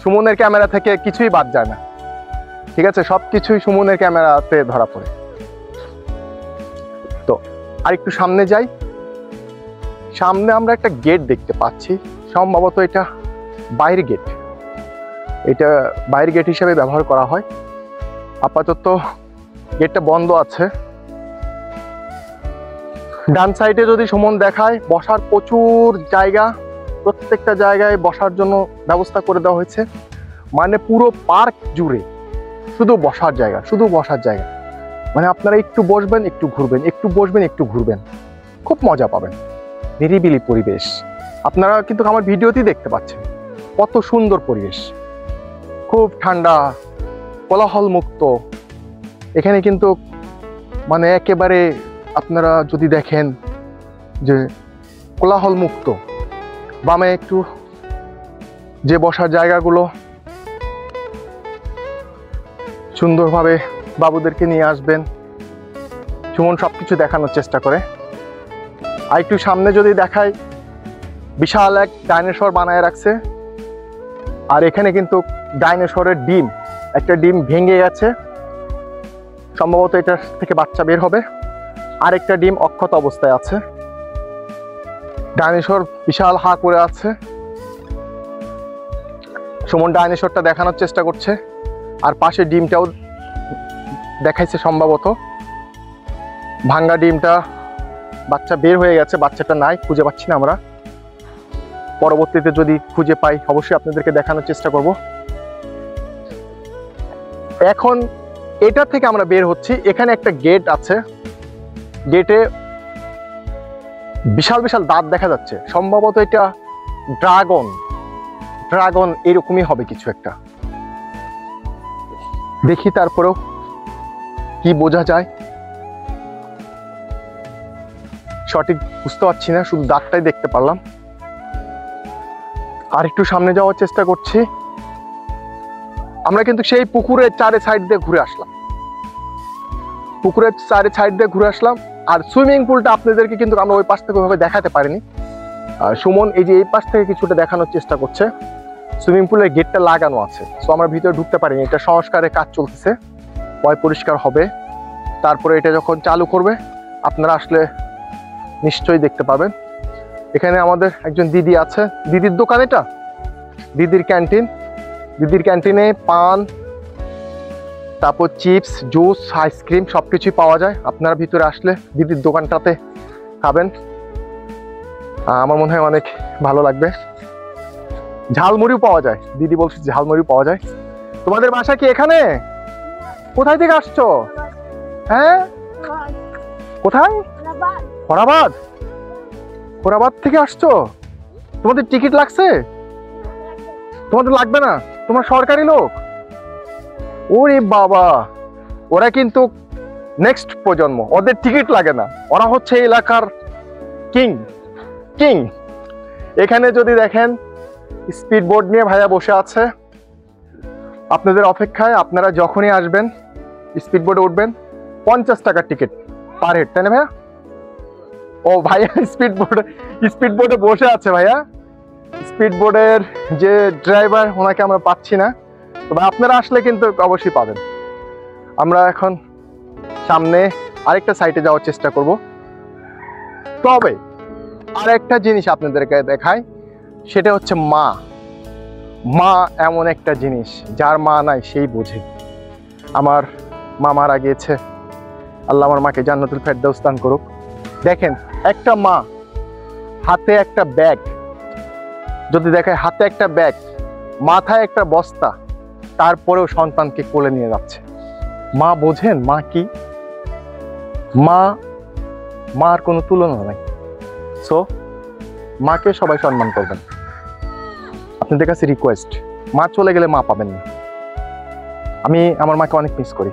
সুমনের ক্যামেরা থেকে কিছুই বাদ যায় না, ঠিক আছে? সবকিছুই সুমনের ক্যামেরাতে ধরা পড়ে। তো আর একটু সামনে যাই, সামনে আমরা একটা গেট দেখতে পাচ্ছি, সম্ভবত এটা বাইরের গেট, এটা বাইরের গেট হিসেবে ব্যবহার করা হয়। আপাতত গেটটা বন্ধ আছে। ডান সাইডে যদি সুমন দেখায়, বসার প্রচুর জায়গা, প্রত্যেকটা জায়গায় বসার জন্য ব্যবস্থা করে দেওয়া হয়েছে। মানে পুরো পার্ক জুড়ে শুধু বসার জায়গা, শুধু বসার জায়গা। মানে আপনারা একটু বসবেন, একটু ঘুরবেন, একটু বসবেন, একটু ঘুরবেন, খুব মজা পাবেন। নিরিবিলি পরিবেশ, আপনারা কিন্তু আমার ভিডিওতেই দেখতে পাচ্ছেন কত সুন্দর পরিবেশ, খুব ঠান্ডা, কোলাহল মুক্ত। এখানে কিন্তু মানে একেবারে আপনারা যদি দেখেন যে কোলাহল মুক্ত। বামে একটু যে বসার জায়গাগুলো সুন্দরভাবে বাবুদেরকে নিয়ে আসবেন, সুমন সবকিছু দেখানোর চেষ্টা করে। আর একটু সামনে যদি দেখায়, বিশাল এক ডাইনোসর বানায় রাখছে। আর এখানে কিন্তু ডাইনোসরের ডিম, একটা ডিম ভেঙে গেছে, সম্ভবত এটা থেকে বাচ্চা বের হবে। আরেকটা ডিম অক্ষত অবস্থায় আছে। ডাইনোসর বিশাল হা করে আছে। সুমন ডাইনোসরটা দেখানোর চেষ্টা করছে, আর পাশে ডিমটাও দেখাইছে সম্ভবত। ভাঙ্গা ডিমটা বাচ্চা বের হয়ে গেছে, বাচ্চাটা নাই, খুঁজে পাচ্ছি না আমরা। পরবর্তীতে যদি খুঁজে পাই অবশ্যই আপনাদেরকে দেখানোর চেষ্টা করব। এখন এটা থেকে আমরা বের হচ্ছি। এখানে একটা গেট আছে, গেটে বিশাল বিশাল দাঁত দেখা যাচ্ছে, সম্ভবত এটা ড্রাগন ড্রাগন এরকমই হবে কিছু একটা। দেখি তারপরেও কি বোঝা যায়, সঠিক বুঝতে পারছি না, শুধু দাঁতটাই দেখতে পারলাম। আর একটু সামনে যাওয়ার চেষ্টা করছি। আমরা কিন্তু সেই পুকুরের চারে সাইড দিয়ে ঘুরে আসলাম, পুকুরের চারে সাইড দিয়ে ঘুরে আসলাম। আর সুইমিং পুলটা আপনাদেরকে কিন্তু আমরা ওই পাশ থেকে ওইভাবে দেখাতে পারিনি। সুমন এই যে এই পাশ থেকে কিছুটা দেখানোর চেষ্টা করছে। সুইমিং পুলের গেটটা লাগানো আছে, তো আমরা ভিতরে ঢুকতে পারিনি। এটা সংস্কারের কাজ চলতেছে, পয় পরিষ্কার হবে, তারপরে এটা যখন চালু করবে আপনারা আসলে নিশ্চয়ই দেখতে পাবেন। এখানে আমাদের একজন দিদি আছে, দিদির দোকান এটা, দিদির ক্যান্টিন। দিদির ক্যান্টিনে পান, তারপর চিপস, জুস, আইসক্রিম সবকিছুই পাওয়া যায়। আপনারা ভিতরে আসলে দিদির দোকানটাতে খাবেন, আমার মনে হয় অনেক ভালো লাগবে। ঝালমুড়িও পাওয়া যায়, দিদি বলছে ঝালমুড়িও পাওয়া যায়। তোমাদের বাসা কি এখানে? কোথায় থেকে আসছো? হ্যাঁ, কোথায়? খোরাবাদ। খোরাবাদ থেকে আসছো? তোমাদের টিকিট লাগছে? তোমাদের লাগবে না, তোমরা সরকারি লোক। ওরে বাবা, ওরা কিন্তু নেক্সট প্রজন্ম, ওদের টিকিট লাগে না, ওরা হচ্ছে এলাকার কিং কিং। এখানে যদি দেখেন স্পিড বোর্ড নিয়ে ভাইয়া বসে আছে আপনাদের অপেক্ষায়। আপনারা যখনই আসবেন স্পিড বোর্ডে উঠবেন, 50 টাকার টিকিট পার হেড, তাই না ভাইয়া? ও ভাইয়া স্পিড বোর্ডে বসে আছে। ভাইয়া স্পিড বোর্ডের যে ড্রাইভার, ওনাকে আমরা পাচ্ছি না, তবে আপনারা আসলে কিন্তু অবশ্যই পাবেন। আমরা এখন সামনে আরেকটা সাইটে যাওয়ার চেষ্টা করব। তবে আর একটা জিনিস আপনাদেরকে দেখাই, সেটা হচ্ছে মা। মা এমন একটা জিনিস, যার মা নাই সেই বোঝে। আমার মা মারা গিয়েছে, আল্লাহ আমার মাকে জান্নাতুল ফেরদাউস দান করুক। দেখেন একটা মা হাতে একটা ব্যাগ, যদি দেখায় হাতে একটা ব্যাগ, মাথায় একটা বস্তা, তারপরেও সন্তানকে কোলে নিয়ে যাচ্ছে। মা বোঝেন মা কি? মার কোনো তুলনা নাই। সো মাকে সবাই সম্মান করবেন। আপনাদের কাছে রিকোয়েস্ট, মা চলে গেলে মা পাবেন না। আমি আমার মাকে অনেক মিস করি।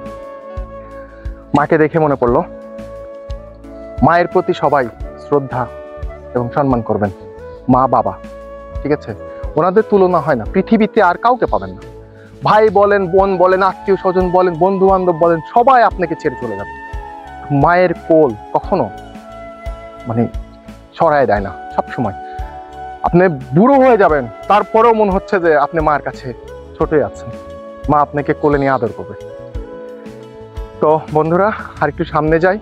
মাকে দেখে মনে পড়লো, মায়ের প্রতি সবাই শ্রদ্ধা এবং সম্মান করবেন। মা বাবা, ঠিক আছে, ওনাদের তুলনা হয় না, পৃথিবীতে আর কাউকে পাবেন না। ভাই বলেন, বোন বলেন, আত্মীয় স্বজন বলেন, বন্ধু বান্ধব বলেন, সবাই আপনাকে ছেড়ে চলে যাবে। মায়ের কোল কখনো মানে ছড়ায় দেয় না। সব সময় আপনি বুড়ো হয়ে যাবেন, তারপরেও মনে হচ্ছে যে আপনি মায়ের কাছে ছোটই আছেন, মা আপনাকে কোলে নিয়ে আদর করবে। তো বন্ধুরা, আর একটু সামনে যাই।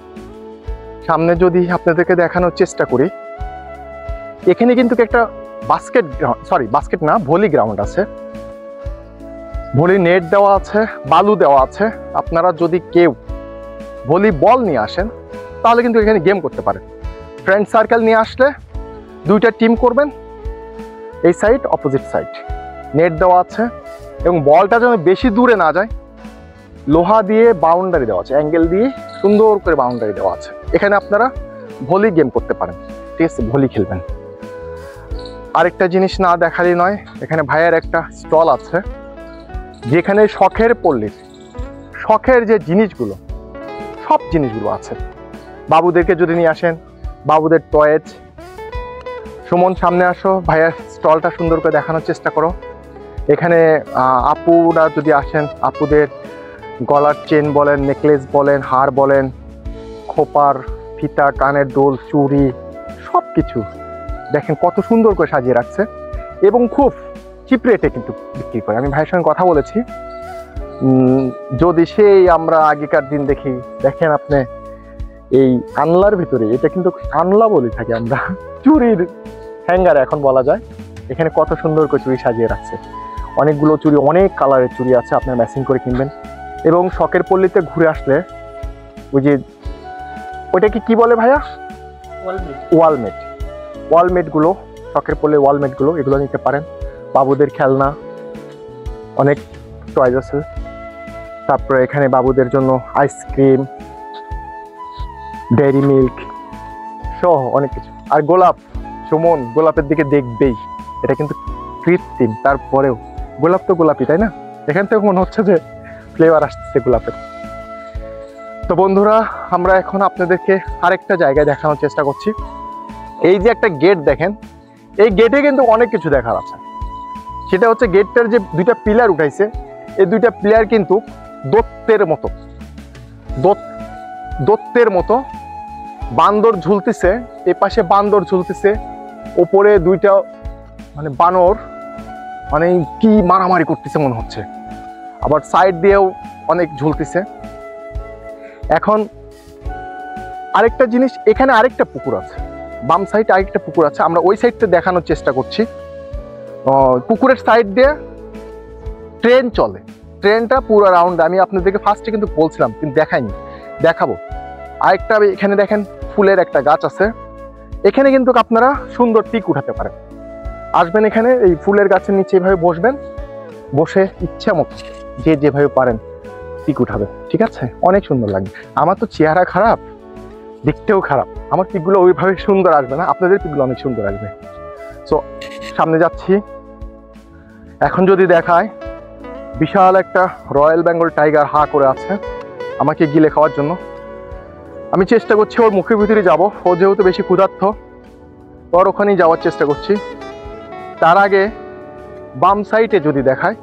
সামনে যদি আপনাদেরকে দেখানোর চেষ্টা করি, এখানে কিন্তু একটা বাস্কেট না, ভলি গ্রাউন্ড আছে। ভলি নেট দেওয়া আছে, বালু দেওয়া আছে। আপনারা যদি কেউ ভলিবল নিয়ে আসেন তাহলে কিন্তু এখানে গেম করতে পারেন। ফ্রেন্ড সার্কেল নিয়ে আসলে দুইটা টিম করবেন, এই সাইড অপোজিট সাইড, নেট দেওয়া আছে এবং বলটা যেন বেশি দূরে না যায়, লোহা দিয়ে বাউন্ডারি দেওয়া আছে, অ্যাঙ্গেল দিয়ে সুন্দর করে বাউন্ডারি দেওয়া আছে। এখানে আপনারা ভলি গেম করতে পারেন, ঠিক আছে, ভলি খেলবেন। আরেকটা জিনিস না দেখারই নয়, এখানে ভাইয়ের একটা স্টল আছে, যেখানে শখের পল্লীর শখের যে জিনিসগুলো, সব জিনিসগুলো আছে। বাবুদেরকে যদি নিয়ে আসেন, বাবুদের টয়েজ। সুমন সামনে আসো, ভাইয়ের স্টলটা সুন্দর করে দেখানোর চেষ্টা করো। এখানে আপুরা যদি আসেন, আপুদের গলার চেন বলেন, নেকলেস বলেন, হার বলেন, খোপার ফিতা, কানের দুল, চুড়ি, সব কিছু দেখেন কত সুন্দর করে সাজিয়ে রাখছে এবং খুব চিপ রেটে কিন্তু বিক্রি করে। আমি ভাইয়ের সঙ্গে কথা বলেছি, যদি সেই আমরা আগেকার দিন দেখেন আপনি এই কানলার ভিতরে, এটা কিন্তু কানলা বলি থাকি আমরা, চুরির হ্যাঙ্গার এখন বলা যায়। এখানে কত সুন্দর করে চুড়ি সাজিয়ে রাখছে, অনেকগুলো চুড়ি, অনেক কালারের চুড়ি আছে, আপনার ম্যাচিং করে কিনবেন। এবং শখের পল্লীতে ঘুরে আসলে ওই যে ওইটাকে কি বলে ভাইয়া? ওয়ালমেট। ওয়ালমেটগুলো, শখের পড়লে ওয়ালমেটগুলো এগুলো নিতে পারেন। বাবুদের খেলনা, অনেক টয়েস আছে। তারপরে এখানে বাবুদের জন্য আইসক্রিম, ডেয়ারি মিল্ক সহ অনেক কিছু। আর গোলাপ, সুমন গোলাপের দিকে দেখবেই, এটা কিন্তু কৃত্রিম, তারপরেও গোলাপ তো গোলাপই, তাই না? এখান থেকে মনে হচ্ছে যে ফ্লেভার আসতেছে গোলাপের। তো বন্ধুরা, আমরা এখন আপনাদেরকে আরেকটা জায়গায় দেখানোর চেষ্টা করছি। এই যে একটা গেট দেখেন, এই গেটে কিন্তু অনেক কিছু দেখার আছে। সেটা হচ্ছে গেটটার যে দুইটা পিলার উঠাইছে, এই দুইটা পিলার কিন্তু দত্তের মতো, দত্তের মতো বান্দর ঝুলতেছে। এই পাশে বান্দর ঝুলতেছে, ওপরে দুইটা মানে বানর মানে কি মারামারি করতেছে মনে হচ্ছে। আবার সাইড দিয়েও অনেক ঝুলতেছে। এখন আরেকটা জিনিস, এখানে আরেকটা পুকুর আছে, বাম সাইডে আরেকটা পুকুর আছে। আমরা ওই সাইডটা দেখানোর চেষ্টা করছি। পুকুরের সাইড দিয়ে ট্রেন চলে, ট্রেনটা পুরো রাউন্ড। আমি আপনাদেরকে ফার্স্টে কিন্তু বলছিলাম, কিন্তু দেখাইনি, দেখাবো। আরেকটা এখানে দেখেন ফুলের একটা গাছ আছে। এখানে কিন্তু আপনারা সুন্দর পিক উঠাতে পারেন। আসবেন এখানে, এই ফুলের গাছের নিচে এইভাবে বসবেন, বসে ইচ্ছা মতো যে যেভাবে পারেন পিক উঠাবেন, ঠিক আছে? অনেক সুন্দর লাগবে। আমার তো চেহারা খারাপ, দেখতেও খারাপ, আমার পিকগুলো ওইভাবে সুন্দর আসবে না, আপনাদের পিকগুলো অনেক সুন্দর আসবে। সো সামনে যাচ্ছি। এখন যদি দেখায়, বিশাল একটা রয়্যাল বেঙ্গল টাইগার হা করে আছে আমাকে গিলে খাওয়ার জন্য। আমি চেষ্টা করছি ওর মুখের ভিতরে যাব। ও যেহেতু বেশি ক্ষুধার্ত, ওর ওখানেই যাওয়ার চেষ্টা করছি। তার আগে বাম সাইডে যদি দেখায়,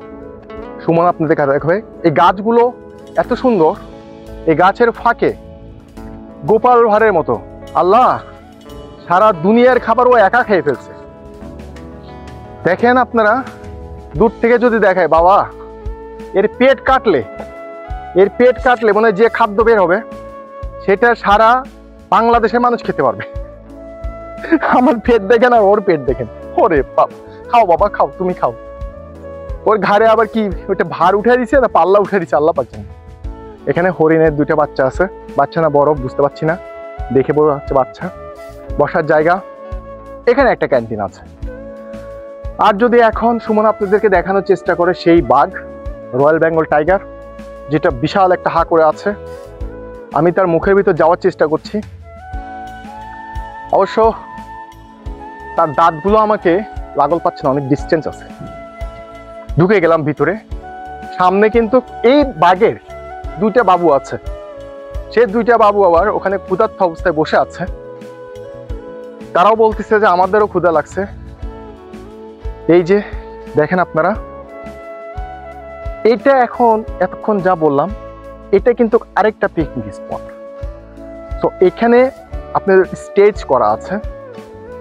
সুমন আপনাদের দেখাবে, এই গাছগুলো এত সুন্দর। এই গাছের ফাঁকে গোপাল ভাঁড়ের মতো, আল্লাহ, সারা দুনিয়ার খাবার ও একা খেয়ে ফেলছে। দেখেন আপনারা দূর থেকে যদি দেখায়, বাবা, এর পেট কাটলে মানে যে খাদ্য বের হবে সেটা সারা বাংলাদেশের মানুষ খেতে পারবে। আমার পেট দেখেন আর ওর পেট দেখেন, ওরে বাপ, খাও বাবা খাও, তুমি খাও। ওর ঘাড়ে আবার কি ওইটা ভার উঠে দিছে না পাল্লা উঠে দিচ্ছে, আল্লাহ পাচ্ছেন। এখানে হরিণের দুইটা বাচ্চা আছে, বাচ্চা না বড় বুঝতে পারছি না, দেখে বড় হচ্ছে বাচ্চা। বসার জায়গা, এখানে একটা ক্যান্টিন আছে। আর যদি এখন সুমন আপনাদেরকে দেখানোর চেষ্টা করে সেই বাঘ, রয়্যাল বেঙ্গল টাইগার, যেটা বিশাল একটা হা করে আছে, আমি তার মুখের ভিতর যাওয়ার চেষ্টা করছি। অবশ্য তার দাঁতগুলো আমাকে লাগল পাচ্ছে না, অনেক ডিস্টেন্স আছে। ঢুকে গেলাম ভিতরে। সামনে কিন্তু এই বাঘের দুইটা বাবু আছে, সে দুইটা বাবু আবার ওখানে ক্ষুধার্ত অবস্থায় বসে আছে। তারাও বলতেছে যে আমাদেরও ক্ষুধা লাগছে। এই যে দেখেন আপনারা, এটা এখন এতক্ষণ যা বললাম, এটা কিন্তু আরেকটা পিকনিক স্পট। তো এখানে আপনার স্টেজ করা আছে।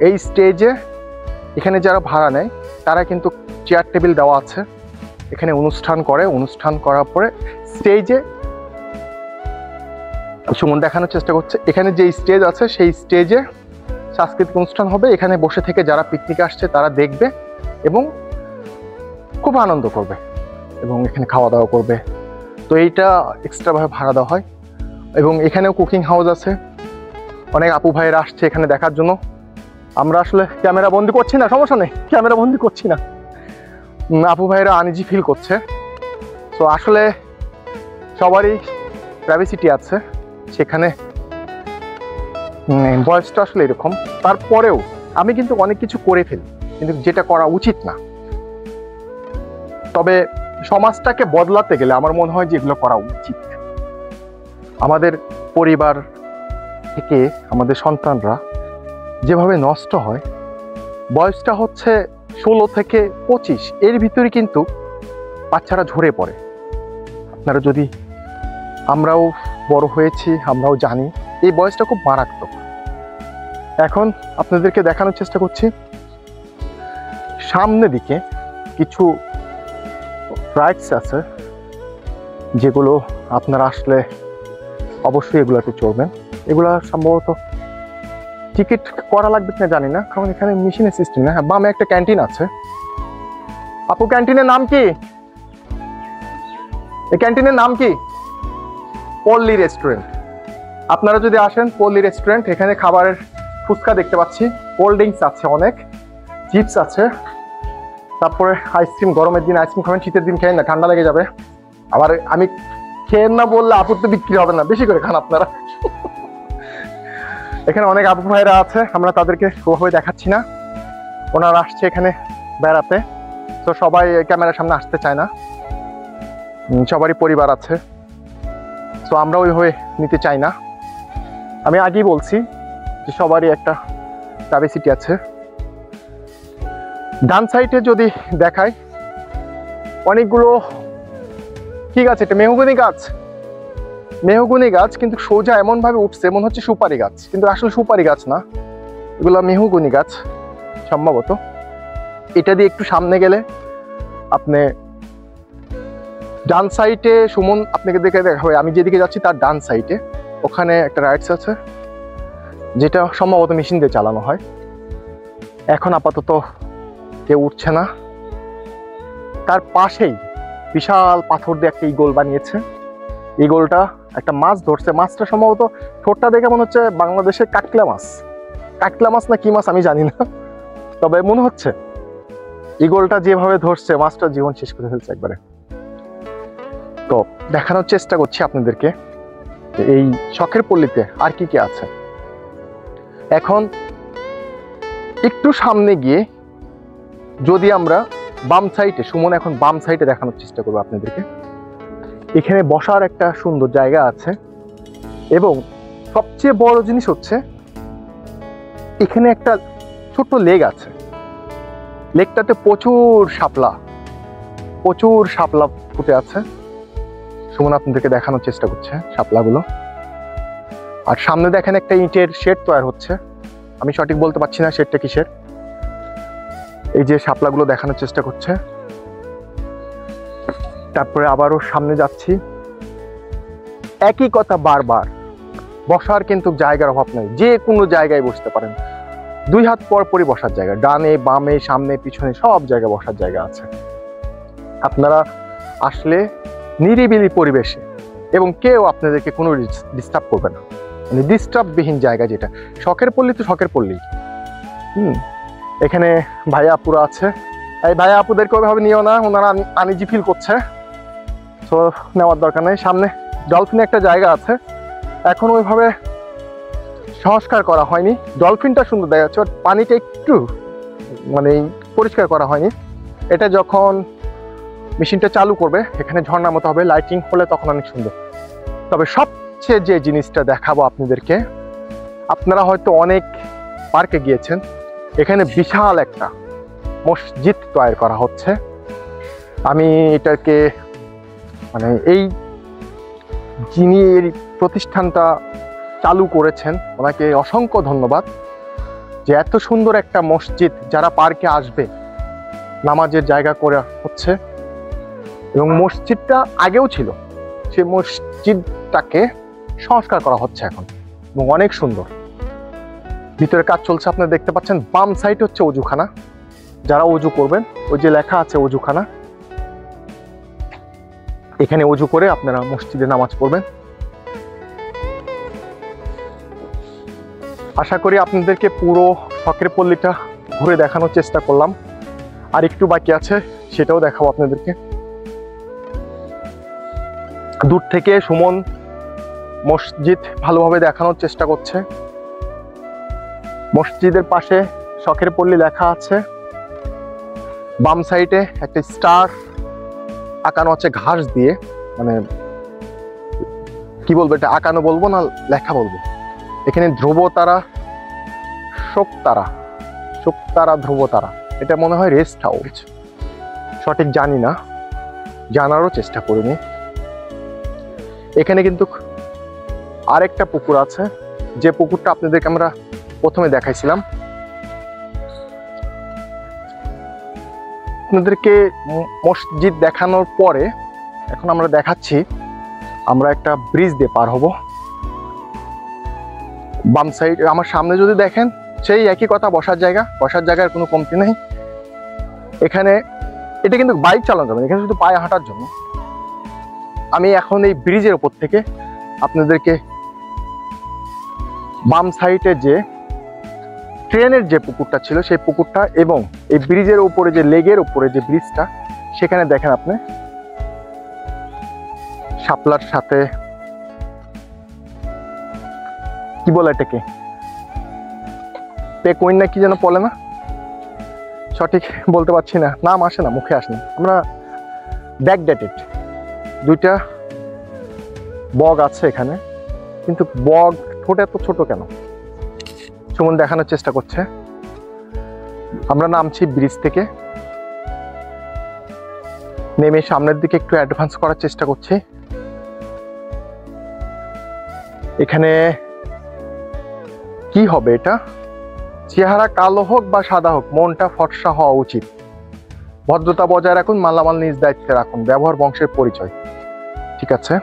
এই স্টেজে এখানে যারা ভাড়া নেয় তারা কিন্তু চেয়ার টেবিল দেওয়া আছে, এখানে অনুষ্ঠান করে। অনুষ্ঠান করার পরে স্টেজে সুমন দেখানোর চেষ্টা করছে, এখানে যে স্টেজ আছে সেই স্টেজে সাংস্কৃতিক অনুষ্ঠান হবে। এখানে বসে থেকে যারা পিকনিকে আসছে তারা দেখবে এবং খুব আনন্দ করবে এবং এখানে খাওয়া দাওয়া করবে। তো এইটা এক্সট্রাভাবে ভাড়া দেওয়া হয়। এবং এখানেও কুকিং হাউস আছে, অনেক আপু ভাইয়েরা আসছে এখানে দেখার জন্য। আমরা আসলে ক্যামেরা বন্দি করছি না, সমস্যা নেই, ক্যামেরা বন্দি করছি না। আপু ভাইয়েরা আনইজি ফিল করছে। তো আসলে সবারই প্রাইভেসিটি আছে সেখানে, বয়সটা আসলে এরকম। তারপরেও আমি কিন্তু অনেক কিছু করে ফেলি, কিন্তু যেটা করা উচিত না। তবে সমাজটাকে বদলাতে গেলে আমার মনে হয় যে এগুলো করা উচিত। আমাদের পরিবার থেকে আমাদের সন্তানরা যেভাবে নষ্ট হয়, বয়সটা হচ্ছে 16 থেকে 25, এর ভিতরে কিন্তু বাচ্চারা ঝরে পড়ে। আপনারা যদি, আমরাও বড় হয়েছি, আমরাও জানি এই বয়সটা খুব মারাত্মক। এখন আপনাদেরকে দেখানোর চেষ্টা করছি, সামনে দিকে কিছু রাইডস আছে যেগুলো আপনারা আসলে অবশ্যই এগুলোতে চড়বেন। এগুলো সম্ভবত টিকিট করা লাগবে কিনা জানি না, কারণ এখানে মেশিনের সিস্টেম না। বামে একটা ক্যান্টিন আছে। আপু, ক্যান্টিনের নাম কি? এই ক্যান্টিনের নাম কি? পল্লী রেস্টুরেন্ট। আপনারা যদি আসেন পল্লী রেস্টুরেন্ট, এখানে খাবারের ফুচকা দেখতে পাচ্ছি, কোল্ড ড্রিঙ্কস আছে, অনেক চিপস আছে, তারপরে আইসক্রিম। গরমের দিন আইসক্রিম খাবেন, শীতের দিন খেয়ে না, ঠান্ডা লেগে যাবে। আবার আমি খেয়ে না বললে আপুর তো বিক্রি হবে না, বেশি করে খান আপনারা। এখানে অনেক আপু ভাইরা আছে, আমরা তাদেরকে ওভাবে দেখাচ্ছি না, ওনারা আসছে এখানে বেড়াতে, তো সবাই ক্যামেরার সামনে আসতে চায় না, সবারই পরিবার আছে, তো আমরা ওইভাবে নিতে চাই না। আমি আগেই বলছি যে সবারই একটা প্রাইভেসিটি আছে। ডান সাইডে যদি দেখায় অনেকগুলো কি গাছ, এটা মেহগনি গাছ, মেহগনি গাছ, কিন্তু সোজা এমন ভাবে উঠছে মনে হচ্ছে সুপারি গাছ, কিন্তু আসলে সুপারি গাছ না, এগুলো মেহগনি গাছ সম্ভবত। এটা দিয়ে একটু সামনে গেলে আপনি ডান সাইডে, সুমন আপনাকে দেখে দেখা হয়, আমি যেদিকে যাচ্ছি তার ডান সাইডে ওখানে একটা রাইডস আছে, যেটা সম্ভবত মেশিন দিয়ে চালানো হয়। এখন আপাতত কেউ উঠছে না। তার পাশেই বিশাল পাথর দিয়ে একটা ইগল বানিয়েছে, ইগলটা একটা মাছ ধরছে, মাছটা সম্ভবত ঠোঁটটা দেখে মনে হচ্ছে বাংলাদেশের কাটলা মাছ, কাটলা মাছ না কি মাছ আমি জানি না, তবে মনে হচ্ছে ইগলটা যেভাবে ধরছে মাছটা জীবন শেষ করে ফেলছে একবারে। তো দেখানোর চেষ্টা করছি আপনাদেরকে এই শখের পল্লীতে আর কি কি আছে। এখন একটু সামনে গিয়ে যদি আমরা বাম সাইডে, সুমন এখন বাম সাইডে দেখানোর চেষ্টা করবো আপনাদেরকে, এখানে বসার একটা সুন্দর জায়গা আছে, এবং সবচেয়ে বড় জিনিস হচ্ছে এখানে একটা ছোট্ট লেক আছে, লেকটাতে প্রচুর শাপলা ফুটে আছে। সুমন আপনাদেরকে দেখানোর চেষ্টা করছে শাপলাগুলো। আর সামনে দেখেন একটা ইটের শেড তৈরি হচ্ছে, আমি সঠিক বলতে পারছি না শেডটা কিসের। এই যে শাপলাগুলো দেখানোর চেষ্টা করছে। তারপরে আবারও সামনে যাচ্ছি, একই কথা বারবার, বসার কিন্তু জায়গার অভাব নেই, যে কোনো জায়গায় বসতে পারেন, 2 হাত পর পরই বসার জায়গা, ডানে বামে সামনে পিছনে সব জায়গায় বসার জায়গা আছে। আপনারা আসলে নিরিবিলি পরিবেশে, এবং কেউ আপনাদেরকে কোনো ডিস্টার্ব করবে না, মানে ডিস্টার্ববিহীন জায়গা, যেটা শখের পল্লী তো শখের পল্লী। এখানে ভাইয়া আপুরা আছে, এই ভাইয়া আপুদেরকে ওইভাবে নিও না, ওনারা আনইজি ফিল করছে, তো নেওয়ার দরকার নেই। সামনে ডলফিন একটা জায়গা আছে, এখন ওইভাবে সংস্কার করা হয়নি, ডলফিনটা সুন্দর দেখা যাচ্ছে, পানিটা একটু মানে পরিষ্কার করা হয়নি। এটা যখন মেশিনটা চালু করবে এখানে ঝর্ণার মতো হবে, লাইটিং হলে তখন অনেক সুন্দর। তবে সবচেয়ে যে জিনিসটা দেখাবো আপনাদেরকে, আপনারা হয়তো অনেক পার্কে গিয়েছেন, এখানে বিশাল একটা মসজিদ তৈরি করা হচ্ছে। আমি এটাকে মানে এই যিনি এই প্রতিষ্ঠানটা চালু করেছেন ওনাকে অসংখ্য ধন্যবাদ, যে এত সুন্দর একটা মসজিদ যারা পার্কে আসবে নামাজের জায়গা করে হচ্ছে। এবং মসজিদটা আগেও ছিল, সেই মসজিদটাকে সংস্কার করা হচ্ছে এখন, এবং অনেক সুন্দর। ভিতরে কাজ চলছে, আপনারা দেখতে পাচ্ছেন। বাম সাইড হচ্ছে অজুখানা, যারা অজু করবেন, ওই যে লেখা আছে অজুখানা, এখানে অজু করে আপনারা মসজিদে নামাজ পড়বেন। আশা করি আপনাদেরকে পুরো শখের পল্লীটা ঘুরে দেখানোর চেষ্টা করলাম, আর একটু বাকি আছে, সেটাও দেখাবো আপনাদেরকে। দূর থেকে সুমন মসজিদ ভালোভাবে দেখানোর চেষ্টা করছে। মসজিদের পাশে শখের পল্লী লেখা আছে, বাম সাইডে একটা স্টার আঁকানো আছে ঘাস দিয়ে, মানে কি বলবো, এটা আঁকানো বলবো না লেখা বলবো। এখানে ধ্রুবতারা, শোকতারা ধ্রুবতারা, এটা মনে হয় রেস্ট হাউস, সঠিক জানি না, জানারও চেষ্টা করিনি। এখানে কিন্তু আরেকটা পুকুর আছে, যে পুকুরটা আপনাদেরকে আমরা প্রথমে দেখাইছিলাম। আপনাদেরকে মসজিদ দেখানোর পরে এখন আমরা দেখাচ্ছি, আমরা একটা ব্রিজ দিয়ে পার হব। বাম সাইড আমার সামনে যদি দেখেন, সেই একই কথা, বসার জায়গার কোনো কমতি নেই এখানে। এটা কিন্তু বাইক চালানো যাবে, এখানে শুধু পায়ে হাঁটার জন্য। আমি এখন এই ব্রিজের উপর থেকে আপনাদেরকে বাম সাইডে যে ট্রেনের যে পুকুরটা ছিল সেই পুকুরটা এবং এই ব্রিজের উপরে যে লেগের উপরে যে ব্রিজটা, সেখানে দেখেন আপনি শাপলার সাথে কি বলে এটাকে, পেকুইন না কি যেন বলে না, সঠিক বলতে পারছি না, নাম আসে না, মুখে আসে না। আমরা ব্যাকডেটেড দুইটা বগ আছে এখানে, কিন্তু বগ ঠোঁট এত ছোট কেন? সুমন দেখানোর চেষ্টা করছে। আমরা নামছি ব্রিজ থেকে, নেমে সামনের দিকে একটু অ্যাডভান্স করার চেষ্টা করছি। এখানে কি হবে, এটা চেহারা কালো হোক বা সাদা হোক, মনটা ফর্সা হওয়া উচিত। ভদ্রতা বজায় রাখুন, মালামাল নিজ দায়িত্বে রাখুন, ব্যবহার বংশের পরিচয়। ঠিক আছে,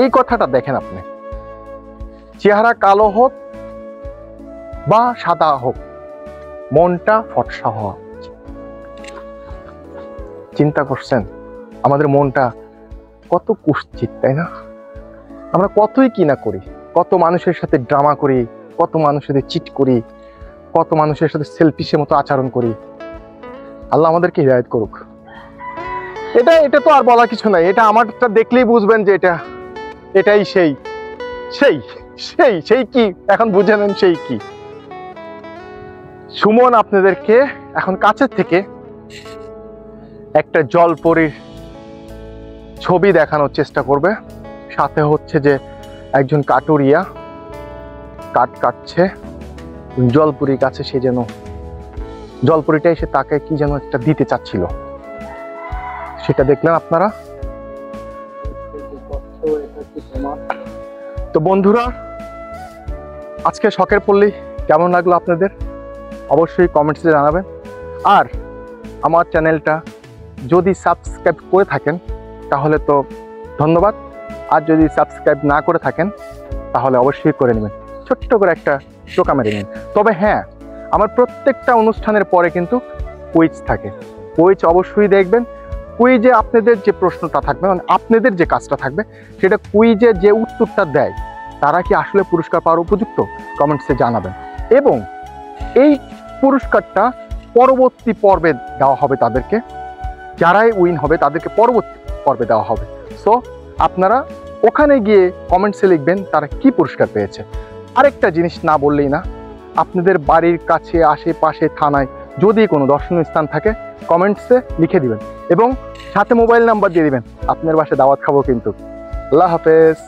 এই কথাটা দেখেন আপনি, চেহারা কালো হোক বা সাদা হোক, মনটা ফর্সা হওয়া। চিন্তা করছেন আমাদের মনটা কত কুৎসিত, তাই না? আমরা কতই কি না করি, কত মানুষের সাথে ড্রামা করি, কত মানুষের সাথে চিট করি, কত মানুষের সাথে সেলফিশের মতো আচরণ করি। আল্লাহ আমাদেরকে হিদায়াত করুক। এটা তো আর বলা কিছু নাই, এটা আমারটা দেখলেই বুঝবেন যে এটাই সেই সেই সেই সেই কি, এখন বুঝে নেন সেই কি। সুমন আপনাদেরকে এখন কাছের থেকে একটা জলপরীর ছবি দেখানোর চেষ্টা করবে। সাথে হচ্ছে যে একজন কাটুরিয়া কাঠ কাটছে জলপরীর কাছে, সে যেন জলপরীটা এসে তাকে কি যেন একটা দিতে চাচ্ছিল, সেটা দেখলেন আপনারা। তো বন্ধুরা, আজকে শখের পল্লী কেমন লাগলো আপনাদের অবশ্যই কমেন্টসে জানাবেন। আর আমার চ্যানেলটা যদি সাবস্ক্রাইব করে থাকেন তাহলে তো ধন্যবাদ, আর যদি সাবস্ক্রাইব না করে থাকেন তাহলে অবশ্যই করে নেবেন, ছোট্ট করে একটা টোকা মেরে নিন। তবে হ্যাঁ, আমার প্রত্যেকটা অনুষ্ঠানের পরে কিন্তু কুইজ থাকে, কুইজ অবশ্যই দেখবেন। কুইজে আপনাদের যে প্রশ্নটা থাকবে, মানে আপনাদের যে কাজটা থাকবে, সেটা কুইজে যে উত্তরটা দেয় তারা কি আসলে পুরস্কার পাওয়ার উপযুক্ত, কমেন্টসে জানাবেন। এবং এই পুরস্কারটা পরবর্তী পর্বে দেওয়া হবে তাদেরকে, যারাই উইন হবে তাদেরকে পরবর্তী পর্বে দেওয়া হবে। সো আপনারা ওখানে গিয়ে কমেন্টসে লিখবেন তারা কি পুরস্কার পেয়েছে। আরেকটা জিনিস না বললেই না, আপনাদের বাড়ির কাছে আশেপাশে থানায় যদি কোনো দর্শনীয় স্থান থাকে কমেন্টসে লিখে দিবেন এবং সাথে মোবাইল নাম্বার দিয়ে দিবেন, আপনার বাসায় দাওয়াত খাবো কিন্তু। আল্লাহ হাফেজ।